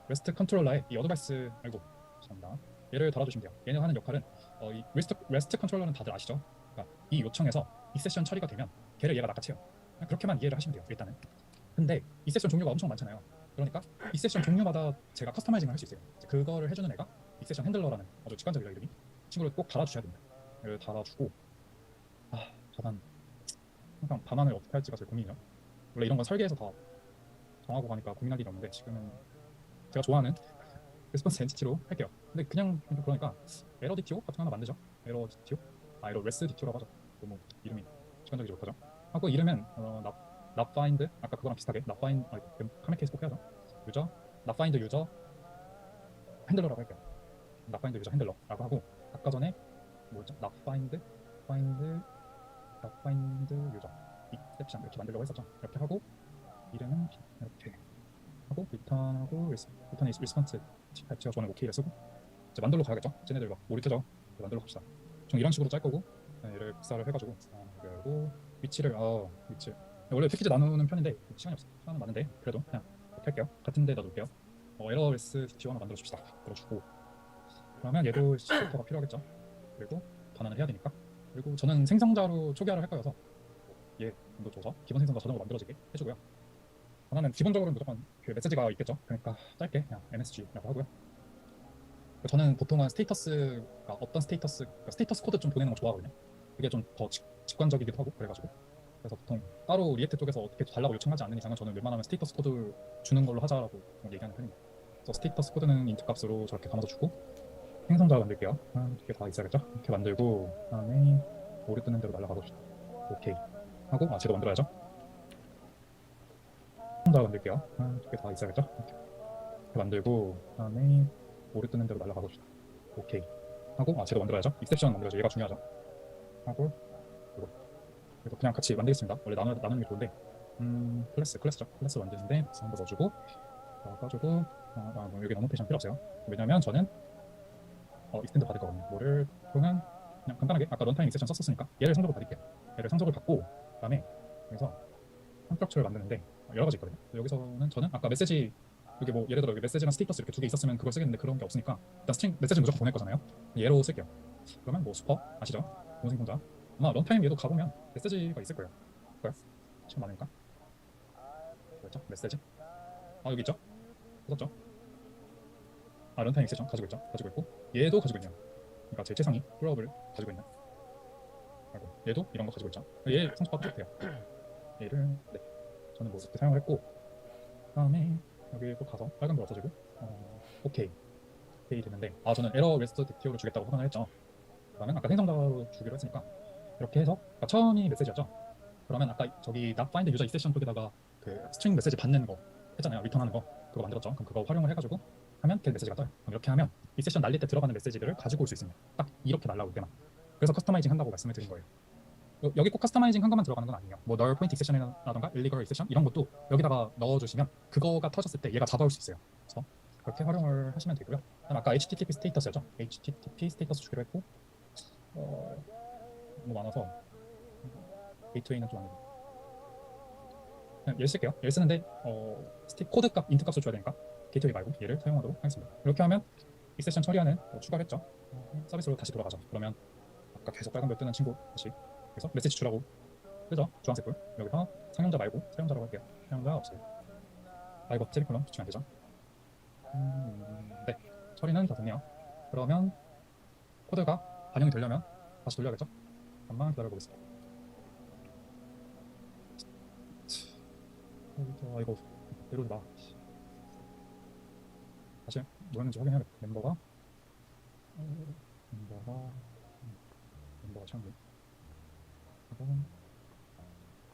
레스트 컨트롤러의 이 어드바이스 알고 죄송합니다. 얘를 달아주시면 돼요. 얘는 하는 역할은 이 레스트 컨트롤러는 다들 아시죠? 그러니까 이 요청에서 익셉션 처리가 되면 걔를 얘가 낚아채요. 그렇게만 이해를 하시면 돼요. 일단은. 근데 익셉션 종류가 엄청 많잖아요. 그러니까 익셉션 종류마다 제가 커스터마이징을 할 수 있어요. 그거를 해주는 애가 익셉션 핸들러라는 아주 직관적이죠 이름이. 친구를 꼭 달아주셔야 됩니다. 얘를 달아주고 항상 반환을 어떻게 할지가 제일 고민이죠. 원래 이런 건 설계해서 다 정하고 가니까 고민할 일이 없는데 지금은 제가 좋아하는 리스폰스 엔티티로 할게요. 근데 그냥 그러니까 에러 DTO 같은 거 하나 만들죠. 에러 DTO? 에러 레스 DTO라고 하죠. 너무 이름이 직관적이지 못하죠. 하고 이름은 not find 아까 그거랑 비슷하게 not find 카메 케이스 꼭 해야죠. 유저 not find 유저 핸들러라고 할게요. not find 유저 핸들러라고 하고 아까 전에 뭐였죠? not find 유저 exception 이렇게 만들려고 했었죠. 이렇게 하고 이름은 이렇게 하고 리턴하고 리턴 리스폰스 제가 저는 오케이를 쓰고 이제 만들러 가야겠죠. 쟤네들 막 몰입해져. 만들러 갑시다. 전 이런 식으로 짤 거고 얘를 복사를 해가지고 그리고 위치를 원래 패키지 나누는 편인데 시간이 없어. 시간은 많은데 그래도 그냥 이렇게 할게요. 같은 데다 놓을게요. 에러레스 DTO 하나 만들어 줍시다. 만들어주고 그러면 얘도 시프터가 필요하겠죠. 그리고 반환을 해야 되니까. 그리고 저는 생성자로 초기화를 할 거여서 얘 정도 줘서 기본 생성자 자동으로 만들어지게 해주고요. 하나는 기본적으로는 무조건 그 메시지가 있겠죠. 그러니까 짧게 그냥 MSG라고 하고요. 저는 보통은 스테이터스가 어떤 스테이터스 코드 좀 보내는 거 좋아하거든요. 그게 좀 더 직관적이기도 하고 그래가지고 그래서 보통 따로 리액트 쪽에서 어떻게 달라고 요청하지 않는 이상은 저는 웬만하면 스테이터스 코드 주는 걸로 하자라고 얘기하는 편입니다. 그래서 스테이터스 코드는 인트 값으로 저렇게 담아서 주고 생성자 만들게요. 이렇게 다 있어야겠죠. 이렇게 만들고 그다음에 오래 뜨는 대로 날아가고 오케이 하고 쟤도 만들어야죠. 생성자 만들게요. 이렇게 다 있어야겠죠. 이렇게 만들고 그다음에 오래 뜨는 대로 날아가고 오케이 하고 쟤도 만들어야죠. 익셉션 만들어야죠. 얘가 중요하죠. 하고 그리고 그냥 같이 만들겠습니다. 원래 나누는 게 좋은데 클래스죠. 클래스 만드는데 한번 넣어주고 넣어가지고 여기 노테이션 필요 없어요. 왜냐면 저는 익스텐드 받을 거거든요. 보통은 그냥 간단하게 아까 런타임 익셉션 썼었으니까 얘를 성적을 받을게요. 얘를 성적을 받고 그다음에 그래서 스트럭처를 만드는데 여러 가지 있거든요. 여기서는 저는 아까 메시지 여기 뭐 예를 들어 여기 메시지랑 스테이터스 이렇게 두 개 있었으면 그걸 쓰겠는데 그런 게 없으니까 일단 스트링 메시지 무조건 보낼 거잖아요. 얘로 쓸게요. 그러면 뭐 슈퍼 아시죠? 동생 혼자 아마 런타임 얘도 가보면 메시지가 있을 거예요. 그걸 시간 많으니까 뭐였죠? 메시지 여기 있죠? 썼죠? 런타임 익스션 가지고 있죠? 가지고 있고 얘도 가지고 있네요. 그러니까 제 최상위 플로업을 가지고 있는 아이고 얘도 이런 거 가지고 있죠. 얘 성숙화 똑같아요. 얘를 네 저는 뭐 이렇게 사용을 했고 그다음에 여기 또 가서 빨간불 없어지고 오케이 오케이 되는데 저는 에러 레스트 디티오를 주겠다고 확인을 했죠. 그러면 아까 생성자로 주기로 했으니까 이렇게 해서 아까 처음이 메시지였죠. 그러면 아까 저기 not find user exception 쪽에다가 그 스트링 메시지 받는 거 했잖아요. 리턴하는 거 그거 만들었죠. 그럼 그거 활용을 해가지고 하면 get 메시지가 떠요. 그럼 이렇게 하면 이 세션 날릴 때 들어가는 메시지들을 가지고 올 수 있습니다. 딱 이렇게 날라올 때만. 그래서 커스터마이징 한다고 말씀을 드린 거예요. 여기 꼭 커스터마이징 한 것만 들어가는 건 아니에요. 뭐 널 포인트 익셉션이라던가 일리걸 익셉션 이런 것도 여기다가 넣어주시면 그거가 터졌을 때 얘가 잡아올 수 있어요. 그래서 그렇게 활용을 하시면 되고요. 그다음 아까 HTTP 스테이터스였죠. HTTP 스테이터스 주기로 했고 너무 많아서 게이트웨이는 좀 아니고 그냥 얘 쓸게요. 얘 쓰는데 코드 값 인트 값을 줘야 되니까 게이트웨이 말고 얘를 사용하도록 하겠습니다. 이렇게 하면 익셉션 처리하는 추가를 했죠. 서비스로 다시 돌아가죠. 그러면 아까 계속 빨간불 뜨는 친구 다시 그래서 메시지 주라고 뜨죠. 주황색불 여기서 사용자 말고 사용자라고 할게요. 사용자 없어요. 이거 세미콜론 붙이면 안 되죠. 네 처리는 다 됐네요. 그러면 코드가 반영이 되려면 다시 돌려야겠죠. 잠깐만 기다려보겠습니다. 이거 내려오지 마. 다시 뭐였는지 확인해야겠다. 멤버가 창구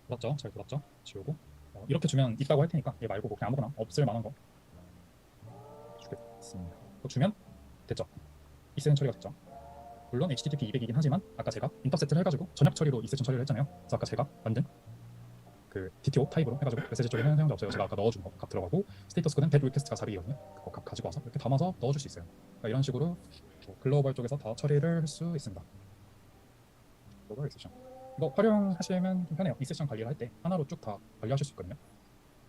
닫았죠? 잘 닫았죠? 지우고 이렇게 주면 있다고 할 테니까 얘 말고 뭐 그냥 아무거나 없을 만한 거 주겠습니다. 그거 주면 됐죠? 익셉션 처리가 됐죠? 물론 HTTP 200이긴 하지만 아까 제가 인터셉트를 해가지고 전역 처리로 익셉션 처리를 했잖아요. 그래서 아까 제가 만든 그 DTO 타입으로 해가지고 메시지 쪽에는 사용자 없어요. 제가 아까 넣어준 거 값 들어가고 스테이터스 코드는 get request가 400이거든요. 그거 값 가지고 와서 이렇게 담아서 넣어줄 수 있어요. 그러니까 이런 식으로 글로벌 쪽에서 다 처리를 할 수 있습니다. 글로벌 익셉션 이거 활용하시면 좀 편해요. 익셉션 관리를 할 때 하나로 쭉 다 관리하실 수 있거든요.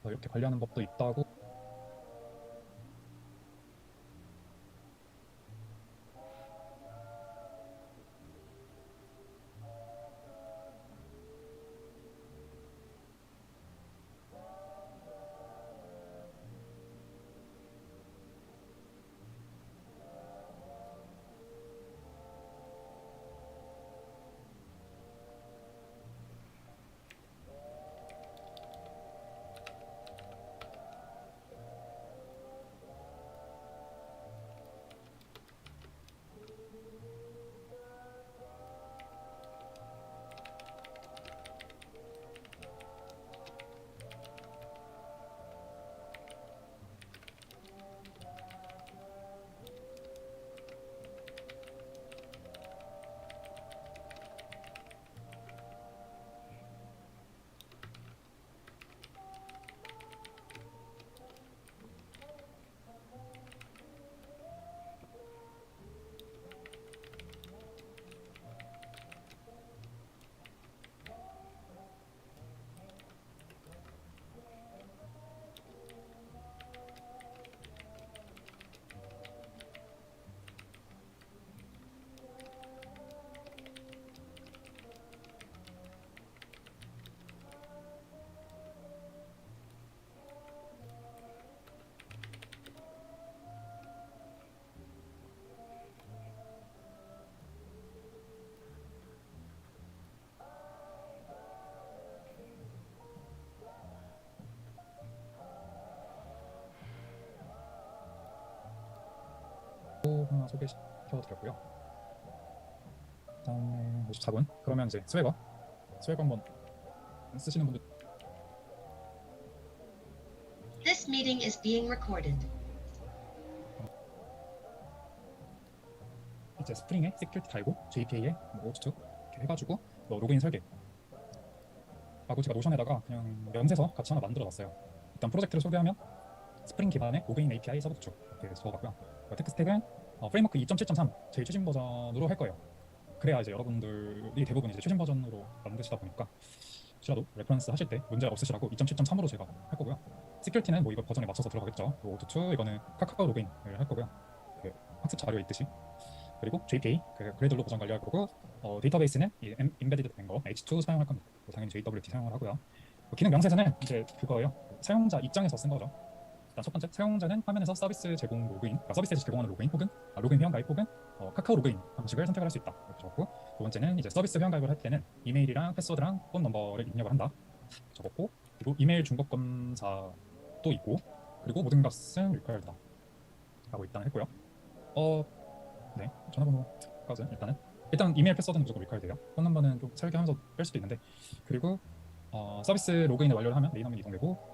이렇게 관리하는 법도 있다고. 하나 소개시켜드렸고요. 그다음에 54분 그러면 이제 스웨거 한번 쓰시는 분들 This meeting is being recorded. 이제 스프링에 시큐리티 달고 JPA에 OAuth2 이렇게 해가지고 로그인 설계 하고 제가 노션에다가 그냥 염세서 같이 하나 만들어놨어요. 일단 프로젝트를 소개하면 스프링 기반의 로그인 API 서브 구축 이렇게 적어봤고요. 테크 스택은 프레임워크 2.7.3 제일 최신 버전으로 할 거예요. 그래야 이제 여러분들이 대부분 이제 최신 버전으로 만드시다 보니까 혹시라도 레퍼런스 하실 때 문제 없으시라고 2.7.3으로 제가 할 거고요. 시큐리티는 뭐 이거 버전에 맞춰서 들어가겠죠. 또 오토2 이거는 카카오 로그인을 할 거고요. 그 학습 자료에 있듯이. 그리고 JPA 그 그래들로 버전 관리할 거고 데이터베이스는 이 임베디드 된 거 H2 사용할 겁니다. 당연히 JWT 사용을 하고요. 기능 명세서는 이제 그거예요. 사용자 입장에서 쓴 거죠. 일단 첫 번째, 사용자는 화면에서 서비스 제공 로그인, 그러니까 서비스에서 제공하는 로그인 혹은 로그인 회원가입 혹은 카카오 로그인 방식을 선택을 할 수 있다. 이렇게 적었고, 두 번째는 이제 서비스 회원가입을 할 때는 이메일이랑 패스워드랑 폰 넘버를 입력을 한다. 이렇게 적었고, 그리고 이메일 중복 검사도 있고, 그리고 모든 값은 required다. 라고 일단 했고요. 네, 전화번호까지 일단 이메일 패스워드는 무조건 required예요. 폰 넘버는 좀 설계하면서 뺄 수도 있는데, 그리고 서비스 로그인을 완료를 하면 메인 화면 이동되고.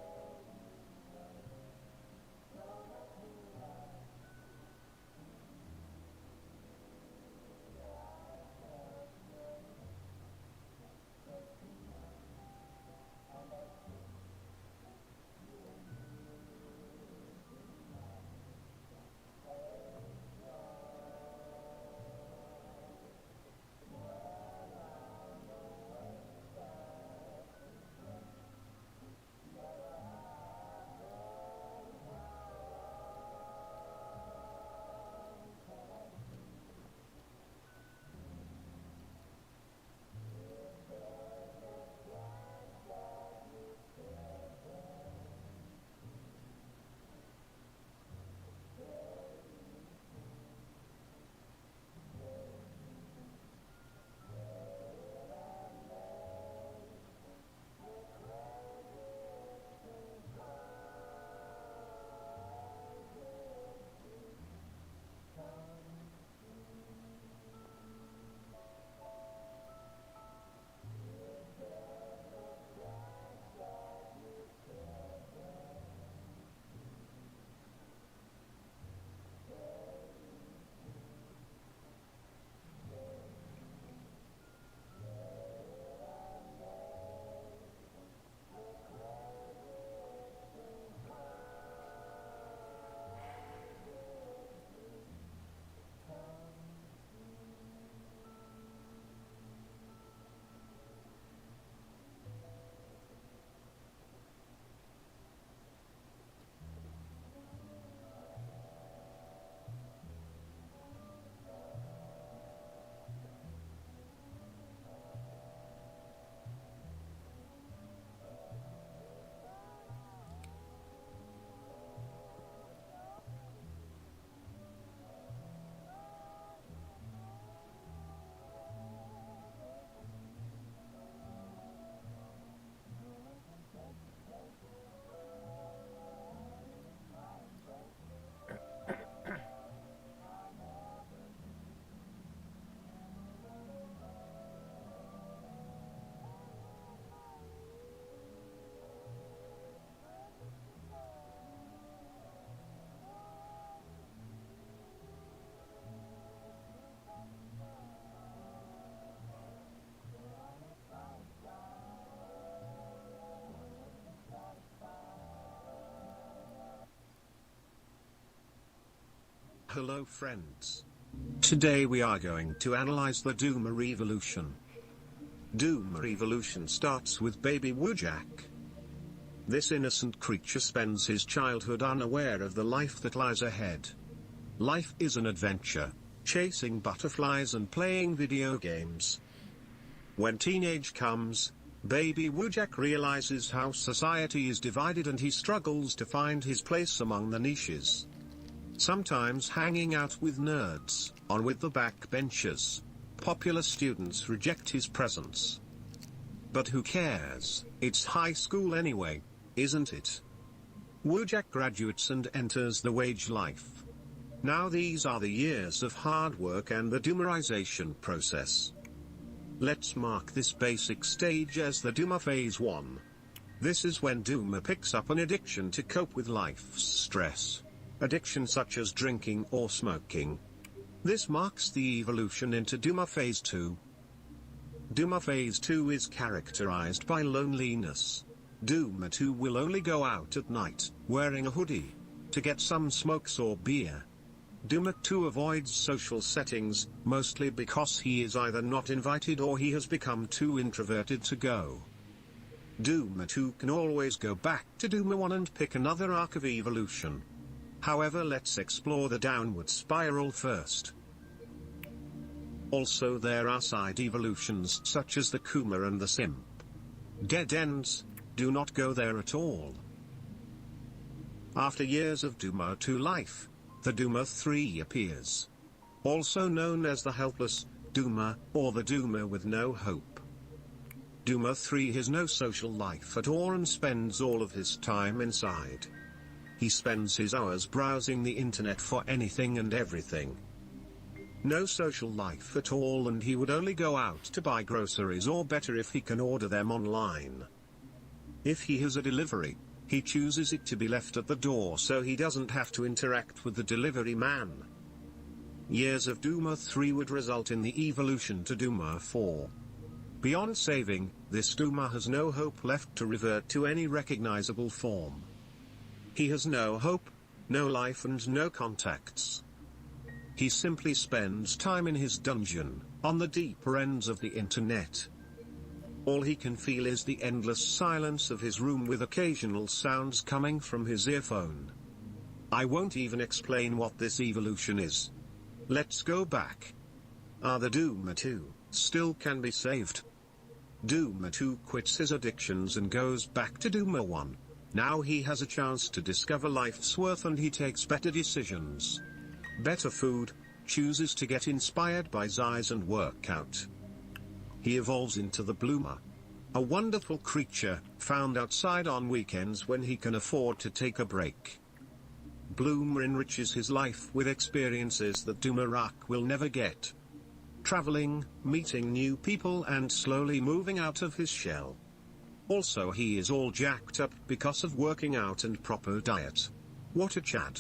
Hello friends. Today we are going to analyze the Duma revolution. Duma revolution starts with baby Wujak. This innocent creature spends his childhood unaware of the life that lies ahead. Life is an adventure, chasing butterflies and playing video games. When teenage comes, baby Wujak realizes how society is divided and he struggles to find his place among the niches. Sometimes hanging out with nerds, on with the backbenchers. Popular students reject his presence. But who cares, it's high school anyway, isn't it? Wujak graduates and enters the wage life. Now these are the years of hard work and the Dumarization process. Let's mark this basic stage as the Duma phase 1. This is when Duma picks up an addiction to cope with life's stress. Addiction such as drinking or smoking. This marks the evolution into Duma phase 2. Duma phase 2 is characterized by loneliness. Duma 2 will only go out at night, wearing a hoodie, to get some smokes or beer. Duma 2 avoids social settings, mostly because he is either not invited or he has become too introverted to go. Doomer 2 can always go back to Doomer 1 and pick another arc of evolution. However, let's explore the downward spiral first. Also, there are side evolutions such as the Kuma and the Simp. Dead ends, do not go there at all. After years of Doomer 2 life, the Doomer 3 appears. Also known as the helpless Doomer, or the Doomer with no hope. Doomer 3 has no social life at all and spends all of his time inside. He spends his hours browsing the internet for anything and everything. No social life at all, and he would only go out to buy groceries, or better if he can order them online. If he has a delivery, he chooses it to be left at the door so he doesn't have to interact with the delivery man. Years of Doomer 3 would result in the evolution to Doomer 4. Beyond saving, this Doomer has no hope left to revert to any recognizable form. He has no hope, no life and no contacts. He simply spends time in his dungeon, on the deeper ends of the internet. All he can feel is the endless silence of his room with occasional sounds coming from his earphone. I won't even explain what this evolution is. Let's go back. Are the Doomer 2 still can be saved? Doomer 2 quits his addictions and goes back to Doomer 1. Now he has a chance to discover life's worth and he takes better decisions. Better food, chooses to get inspired by Zais and work out. He evolves into the Bloomer. A wonderful creature, found outside on weekends when he can afford to take a break. Bloomer enriches his life with experiences that Doomer will never get. Traveling, meeting new people and slowly moving out of his shell. Also, he is all jacked up because of working out and proper diet. What a Chad.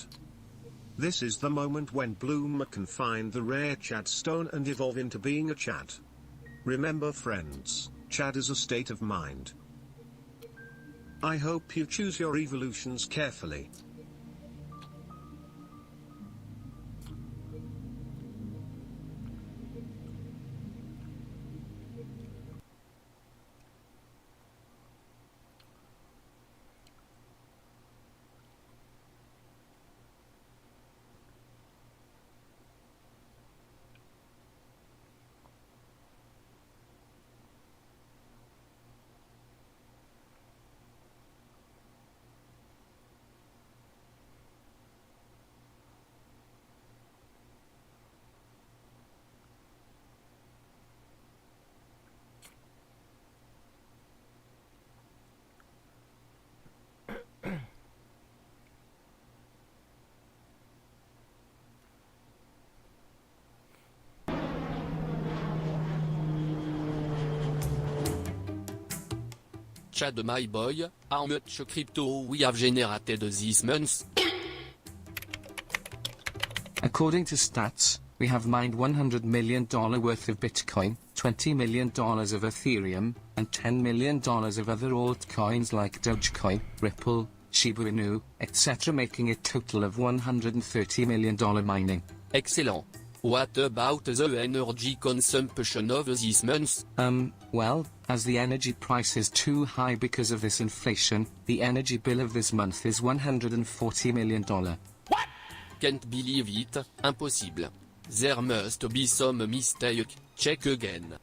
This is the moment when Bloomer can find the rare Chad stone and evolve into being a Chad. Remember friends, Chad is a state of mind. I hope you choose your evolutions carefully. Chad my boy, how much crypto we have generated this month? According to stats, we have mined $100 million worth of Bitcoin, $20 million of Ethereum, and $10 million of other altcoins like Dogecoin, Ripple, Shiba Inu, etc., making a total of $130 million mining. Excellent. What about the energy consumption of this month? Well, as the energy price is too high because of this inflation, the energy bill of this month is $140 million. What? Can't believe it, impossible. There must be some mistake, check again.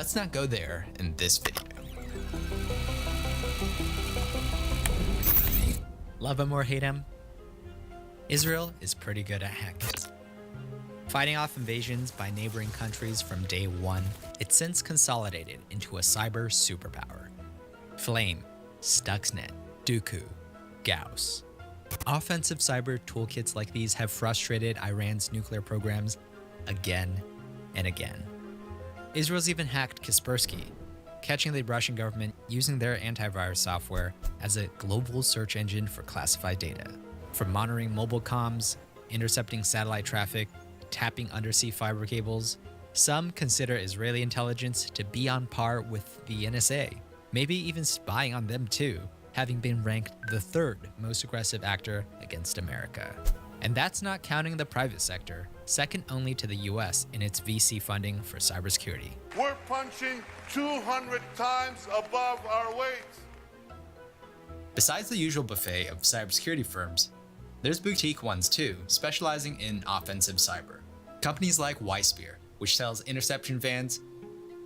let's not go there in this video. Love him or hate him, Israel is pretty good at hacking. Fighting off invasions by neighboring countries from day one, it's since consolidated into a cyber superpower. Flame, Stuxnet, Dooku, Gauss. Offensive cyber toolkits like these have frustrated Iran's nuclear programs again and again. Israel's even hacked Kaspersky, catching the Russian government using their antivirus software as a global search engine for classified data. From monitoring mobile comms, intercepting satellite traffic, tapping undersea fiber cables, some consider Israeli intelligence to be on par with the NSA, maybe even spying on them too, having been ranked the third most aggressive actor against America. And that's not counting the private sector, second only to the US in its VC funding for cybersecurity. We're punching 200 times above our weight. Besides the usual buffet of cybersecurity firms, there's boutique ones too, specializing in offensive cyber. Companies like Weissbier, which sells interception vans,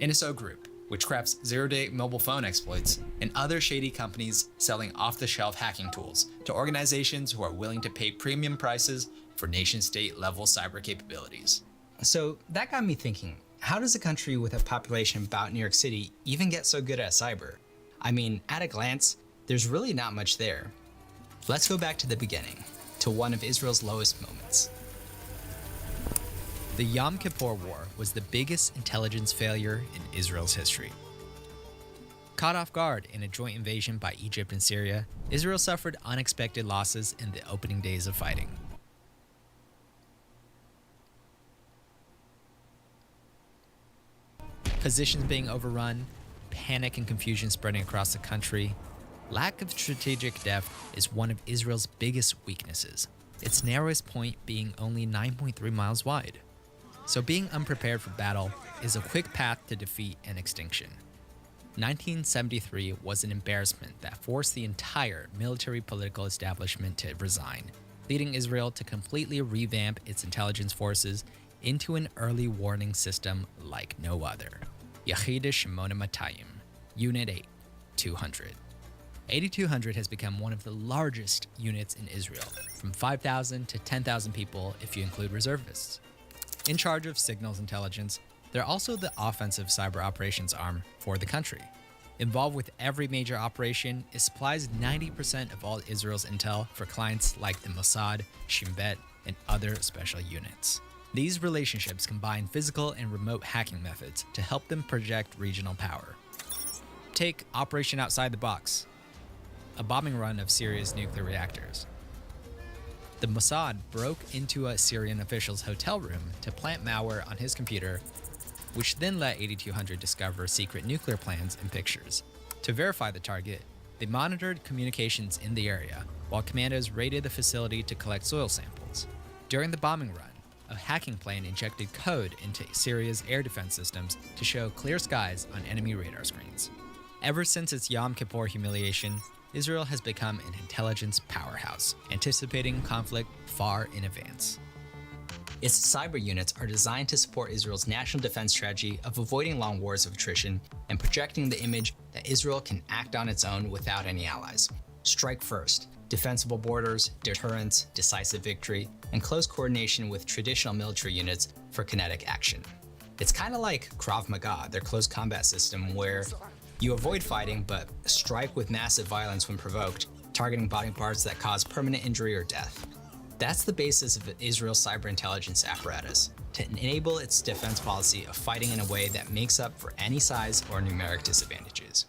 NSO Group, which crafts zero-day mobile phone exploits, and other shady companies selling off-the-shelf hacking tools to organizations who are willing to pay premium prices for nation-state level cyber capabilities. So that got me thinking, how does a country with a population about New York City even get so good at cyber? I mean, at a glance, there's really not much there. Let's go back to the beginning, to one of Israel's lowest moments. The Yom Kippur War was the biggest intelligence failure in Israel's history. Caught off guard in a joint invasion by Egypt and Syria, Israel suffered unexpected losses in the opening days of fighting. Positions being overrun, panic and confusion spreading across the country. Lack of strategic depth is one of Israel's biggest weaknesses, its narrowest point being only 9.3 miles wide. So being unprepared for battle is a quick path to defeat and extinction. 1973 was an embarrassment that forced the entire military political establishment to resign, leading Israel to completely revamp its intelligence forces into an early warning system like no other. Yachida Shimona Matayim, Unit 8, 200. 8200 has become one of the largest units in Israel, from 5,000 to 10,000 people if you include reservists. In charge of signals intelligence, they're also the offensive cyber operations arm for the country. Involved with every major operation, it supplies 90% of all Israel's intel for clients like the Mossad, Shin Bet, and other special units. These relationships combine physical and remote hacking methods to help them project regional power. Take Operation Outside the Box, a bombing run of Syria's nuclear reactors. The Mossad broke into a Syrian official's hotel room to plant malware on his computer, which then let 8200 discover secret nuclear plans and pictures. To verify the target, they monitored communications in the area, while commandos raided the facility to collect soil samples. During the bombing run, a hacking plane injected code into Syria's air defense systems to show clear skies on enemy radar screens. Ever since its Yom Kippur humiliation, Israel has become an intelligence powerhouse, anticipating conflict far in advance. Its cyber units are designed to support Israel's national defense strategy of avoiding long wars of attrition and projecting the image that Israel can act on its own without any allies. Strike first, defensible borders, deterrence, decisive victory, and close coordination with traditional military units for kinetic action. It's kind of like Krav Maga, their close combat system, where you avoid fighting but strike with massive violence when provoked, targeting body parts that cause permanent injury or death. That's the basis of Israel's cyber intelligence apparatus, to enable its defense policy of fighting in a way that makes up for any size or numeric disadvantages.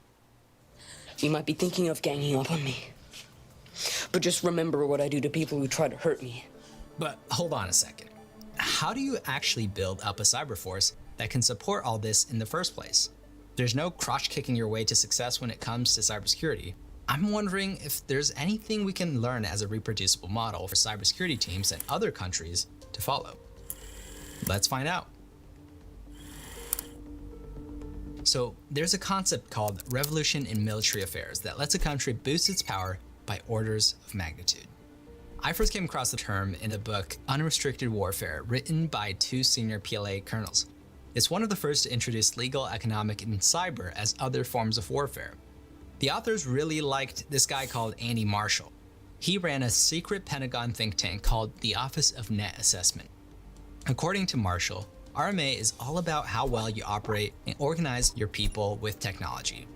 You might be thinking of ganging up on me, but just remember what I do to people who try to hurt me. But hold on a second. How do you actually build up a cyber force that can support all this in the first place? There's no crotch-kicking your way to success when it comes to cybersecurity. I'm wondering if there's anything we can learn as a reproducible model for cybersecurity teams in other countries to follow. Let's find out. So there's a concept called revolution in military affairs that lets a country boost its power by orders of magnitude. I first came across the term in the book Unrestricted Warfare, written by two senior PLA colonels. It's one of the first to introduce legal, economic, and cyber as other forms of warfare. The authors really liked this guy called Andy Marshall. He ran a secret Pentagon think tank called the Office of Net Assessment. According to Marshall, RMA is all about how well you operate and organize your people with technology.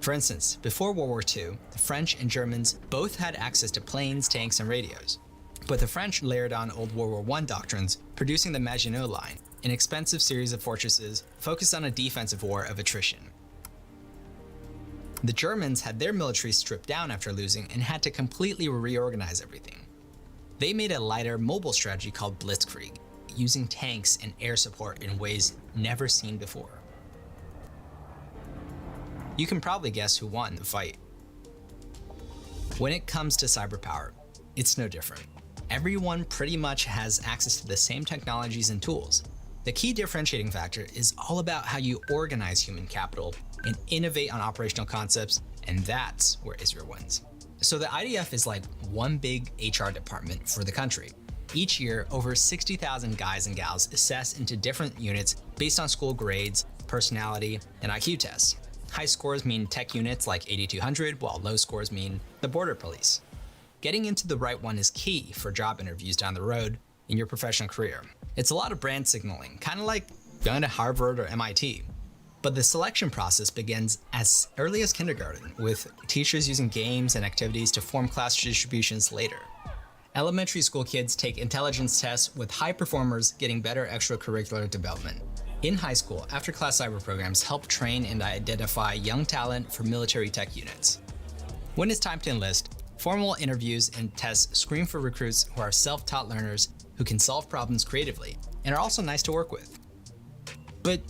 For instance, before World War II, the French and Germans both had access to planes, tanks, and radios. But the French layered on old World War I doctrines, producing the Maginot Line, an expensive series of fortresses focused on a defensive war of attrition. The Germans had their military stripped down after losing and had to completely reorganize everything. They made a lighter, mobile strategy called Blitzkrieg, using tanks and air support in ways never seen before. You can probably guess who won the fight. When it comes to cyber power, it's no different. Everyone pretty much has access to the same technologies and tools. The key differentiating factor is all about how you organize human capital and innovate on operational concepts, and that's where Israel wins. So the IDF is like one big HR department for the country. Each year, over 60,000 guys and gals assess into different units based on school grades, personality, and IQ tests. High scores mean tech units like 8200, while low scores mean the border police. Getting into the right one is key for job interviews down the road in your professional career. It's a lot of brand signaling, kind of like going to Harvard or MIT. But the selection process begins as early as kindergarten, with teachers using games and activities to form class distributions later. Elementary school kids take intelligence tests, with high performers getting better extracurricular development. In high school, after-class cyber programs help train and identify young talent for military tech units. When it's time to enlist, formal interviews and tests screen for recruits who are self-taught learners who can solve problems creatively and are also nice to work with. But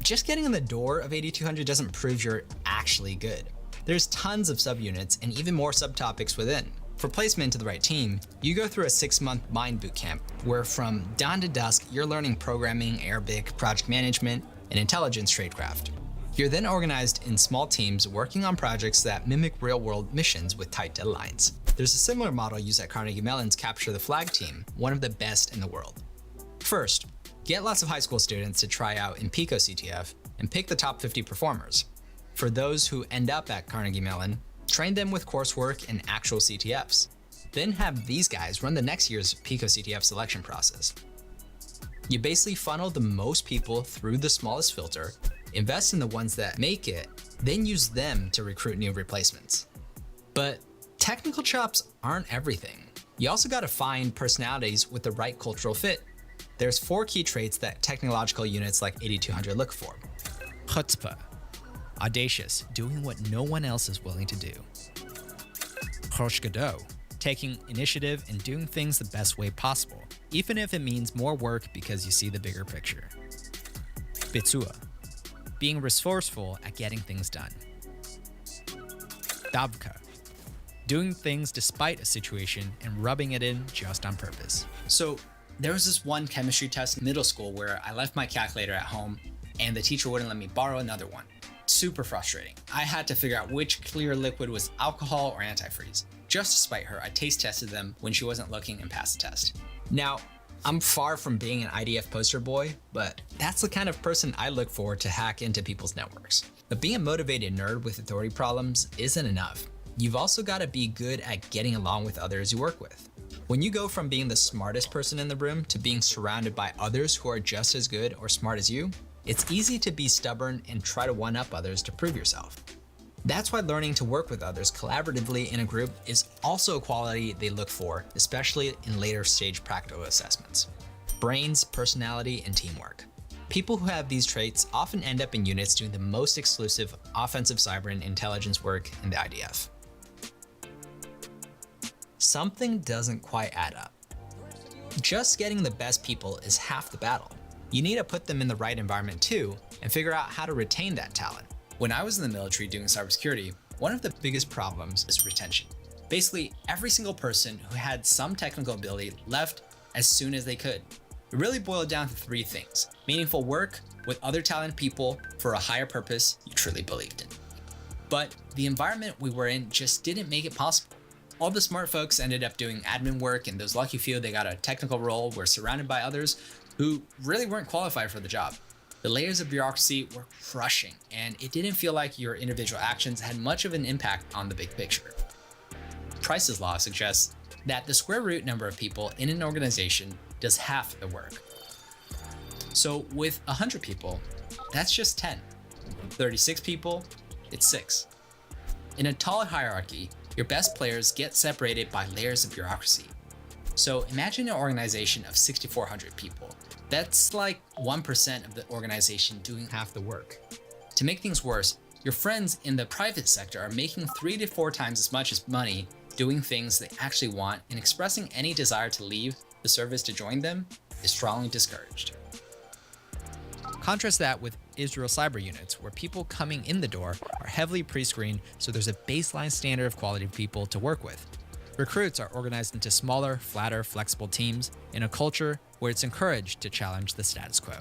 just getting in the door of 8200 doesn't prove you're actually good. There's tons of subunits and even more subtopics within. For placement into the right team, you go through a 6-month mind bootcamp where from dawn to dusk, you're learning programming, Arabic, project management, and intelligence tradecraft. You're then organized in small teams working on projects that mimic real-world missions with tight deadlines. There's a similar model used at Carnegie Mellon's Capture the Flag team, one of the best in the world. First, get lots of high school students to try out in Pico CTF and pick the top 50 performers. For those who end up at Carnegie Mellon, train them with coursework and actual CTFs. Then have these guys run the next year's Pico CTF selection process. You basically funnel the most people through the smallest filter, invest in the ones that make it, then use them to recruit new replacements. But technical chops aren't everything. You also gotta find personalities with the right cultural fit. There's 4 key traits that technological units like 8200 look for. Chutzpah, audacious, doing what no one else is willing to do. Rosh Gadol, taking initiative and doing things the best way possible, even if it means more work because you see the bigger picture. Bitsua, being resourceful at getting things done. Davka, doing things despite a situation and rubbing it in just on purpose. So there was this one chemistry test in middle school where I left my calculator at home and the teacher wouldn't let me borrow another one. Super frustrating. I had to figure out which clear liquid was alcohol or antifreeze. Just to spite her, I taste tested them when she wasn't looking and passed the test. Now, I'm far from being an IDF poster boy, but that's the kind of person I look for to hack into people's networks. But being a motivated nerd with authority problems isn't enough. You've also got to be good at getting along with others you work with. When you go from being the smartest person in the room to being surrounded by others who are just as good or smart as you, it's easy to be stubborn and try to one-up others to prove yourself. That's why learning to work with others collaboratively in a group is also a quality they look for, especially in later stage practical assessments. Brains, personality, and teamwork. People who have these traits often end up in units doing the most exclusive offensive cyber and intelligence work in the IDF. Something doesn't quite add up. Just getting the best people is half the battle. You need to put them in the right environment too, and figure out how to retain that talent. When I was in the military doing cybersecurity, one of the biggest problems is retention. Basically, every single person who had some technical ability left as soon as they could. It really boiled down to 3 things: meaningful work with other talented people for a higher purpose you truly believed in. But the environment we were in just didn't make it possible. All the smart folks ended up doing admin work, and those lucky few they got a technical role were surrounded by others who really weren't qualified for the job. The layers of bureaucracy were crushing, and it didn't feel like your individual actions had much of an impact on the big picture. Price's law suggests that the square root number of people in an organization does half the work. So with 100 people, that's just 10. 36 people, it's 6. In a tall hierarchy, your best players get separated by layers of bureaucracy. So imagine an organization of 6,400 people. That's like 1% of the organization doing half the work. To make things worse, your friends in the private sector are making 3 to 4 times as much money doing things they actually want, and expressing any desire to leave the service to join them is strongly discouraged. Contrast that with Israel cyber units, where people coming in the door are heavily pre-screened, so there's a baseline standard of quality of people to work with. Recruits are organized into smaller, flatter, flexible teams in a culture where it's encouraged to challenge the status quo.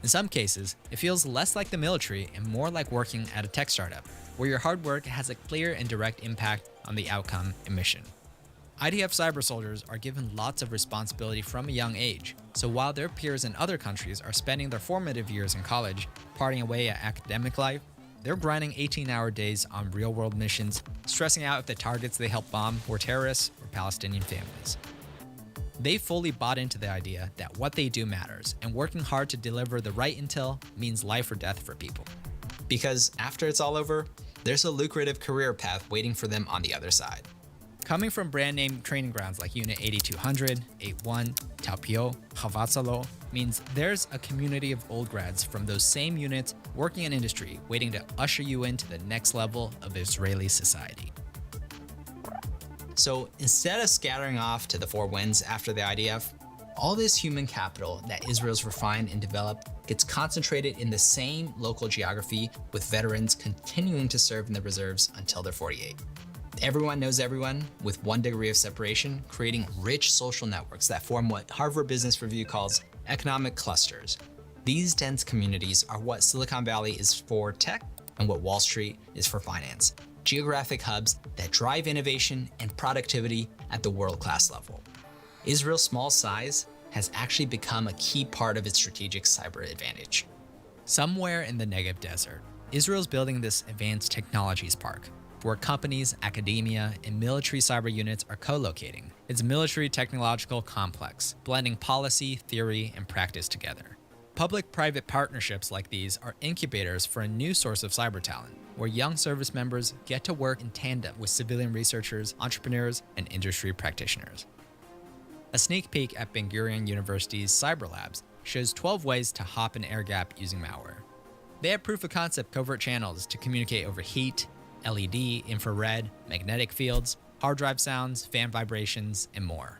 In some cases, it feels less like the military and more like working at a tech startup, where your hard work has a clear and direct impact on the outcome and mission. IDF cyber soldiers are given lots of responsibility from a young age, so while their peers in other countries are spending their formative years in college partying away at academic life, they're grinding 18-hour days on real-world missions, stressing out if the targets they helped bomb were terrorists or Palestinian families. They fully bought into the idea that what they do matters, and working hard to deliver the right intel means life or death for people. Because after it's all over, there's a lucrative career path waiting for them on the other side. Coming from brand name training grounds like Unit 8200, 81, Taupio, Havatsalo means there's a community of old grads from those same units working in industry waiting to usher you into the next level of Israeli society. So instead of scattering off to the 4 winds after the IDF, all this human capital that Israel's refined and developed gets concentrated in the same local geography, with veterans continuing to serve in the reserves until they're 48. Everyone knows everyone with 1 degree of separation, creating rich social networks that form what Harvard Business Review calls economic clusters. These dense communities are what Silicon Valley is for tech and what Wall Street is for finance. Geographic hubs that drive innovation and productivity at the world-class level. Israel's small size has actually become a key part of its strategic cyber advantage. Somewhere in the Negev desert, Israel's building this advanced technologies park, where companies, academia, and military cyber units are co-locating. It's a military technological complex, blending policy, theory, and practice together. Public-private partnerships like these are incubators for a new source of cyber talent, where young service members get to work in tandem with civilian researchers, entrepreneurs, and industry practitioners. A sneak peek at Ben Gurion University's Cyber Labs shows 12 ways to hop an air gap using malware. They have proof-of-concept covert channels to communicate over heat, LED, infrared, magnetic fields, hard drive sounds, fan vibrations, and more.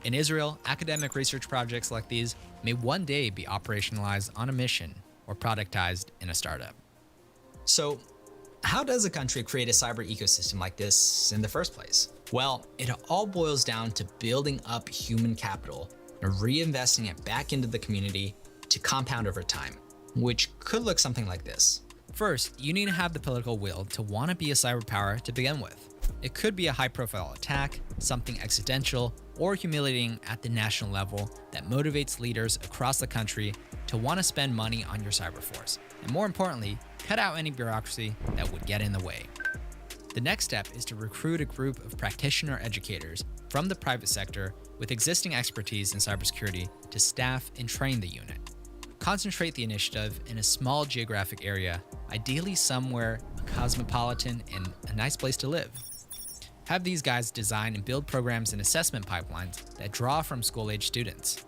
In Israel, academic research projects like these may one day be operationalized on a mission or productized in a startup. So, how does a country create a cyber ecosystem like this in the first place? Well, it all boils down to building up human capital and reinvesting it back into the community to compound over time, which could look something like this. First, you need to have the political will to want to be a cyber power to begin with. It could be a high-profile attack, something accidental, or humiliating at the national level that motivates leaders across the country to want to spend money on your cyber force, and more importantly, cut out any bureaucracy that would get in the way. The next step is to recruit a group of practitioner educators from the private sector with existing expertise in cybersecurity to staff and train the unit. Concentrate the initiative in a small geographic area, ideally somewhere cosmopolitan and a nice place to live. Have these guys design and build programs and assessment pipelines that draw from school-age students.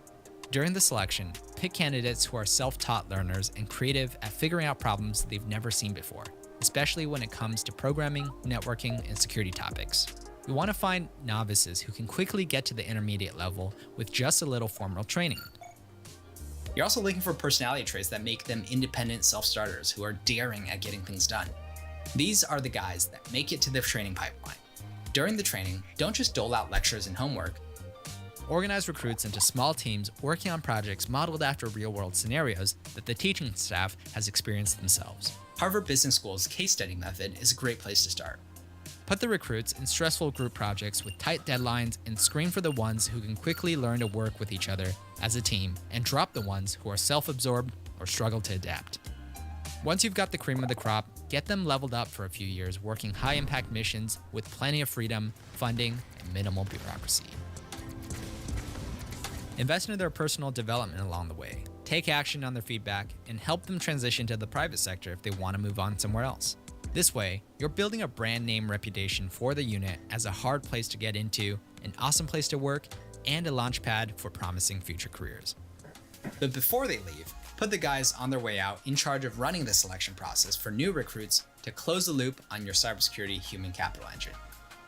During the selection, pick candidates who are self-taught learners and creative at figuring out problems they've never seen before, especially when it comes to programming, networking, and security topics. You want to find novices who can quickly get to the intermediate level with just a little formal training. You're also looking for personality traits that make them independent self-starters who are daring at getting things done. These are the guys that make it to the training pipeline. During the training, don't just dole out lectures and homework. Organize recruits into small teams working on projects modeled after real-world scenarios that the teaching staff has experienced themselves. Harvard Business School's case study method is a great place to start. Put the recruits in stressful group projects with tight deadlines and screen for the ones who can quickly learn to work with each other as a team, and drop the ones who are self-absorbed or struggle to adapt. Once you've got the cream of the crop, get them leveled up for a few years working high-impact missions with plenty of freedom, funding, and minimal bureaucracy. Invest in their personal development along the way, take action on their feedback, and help them transition to the private sector if they want to move on somewhere else. This way, you're building a brand name reputation for the unit as a hard place to get into, an awesome place to work, and a launchpad for promising future careers. But before they leave, put the guys on their way out in charge of running the selection process for new recruits to close the loop on your cybersecurity human capital engine.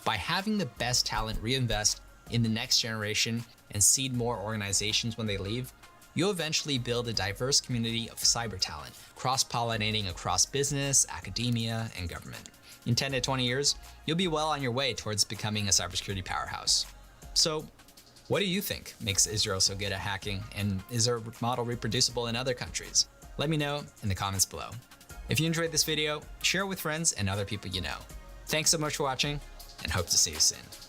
By having the best talent reinvest in the next generation and seed more organizations when they leave, you'll eventually build a diverse community of cyber talent, cross-pollinating across business, academia, and government. In 10 to 20 years, you'll be well on your way towards becoming a cybersecurity powerhouse. So, what do you think makes Israel so good at hacking, and is their model reproducible in other countries? Let me know in the comments below. If you enjoyed this video, share it with friends and other people you know. Thanks so much for watching, and hope to see you soon.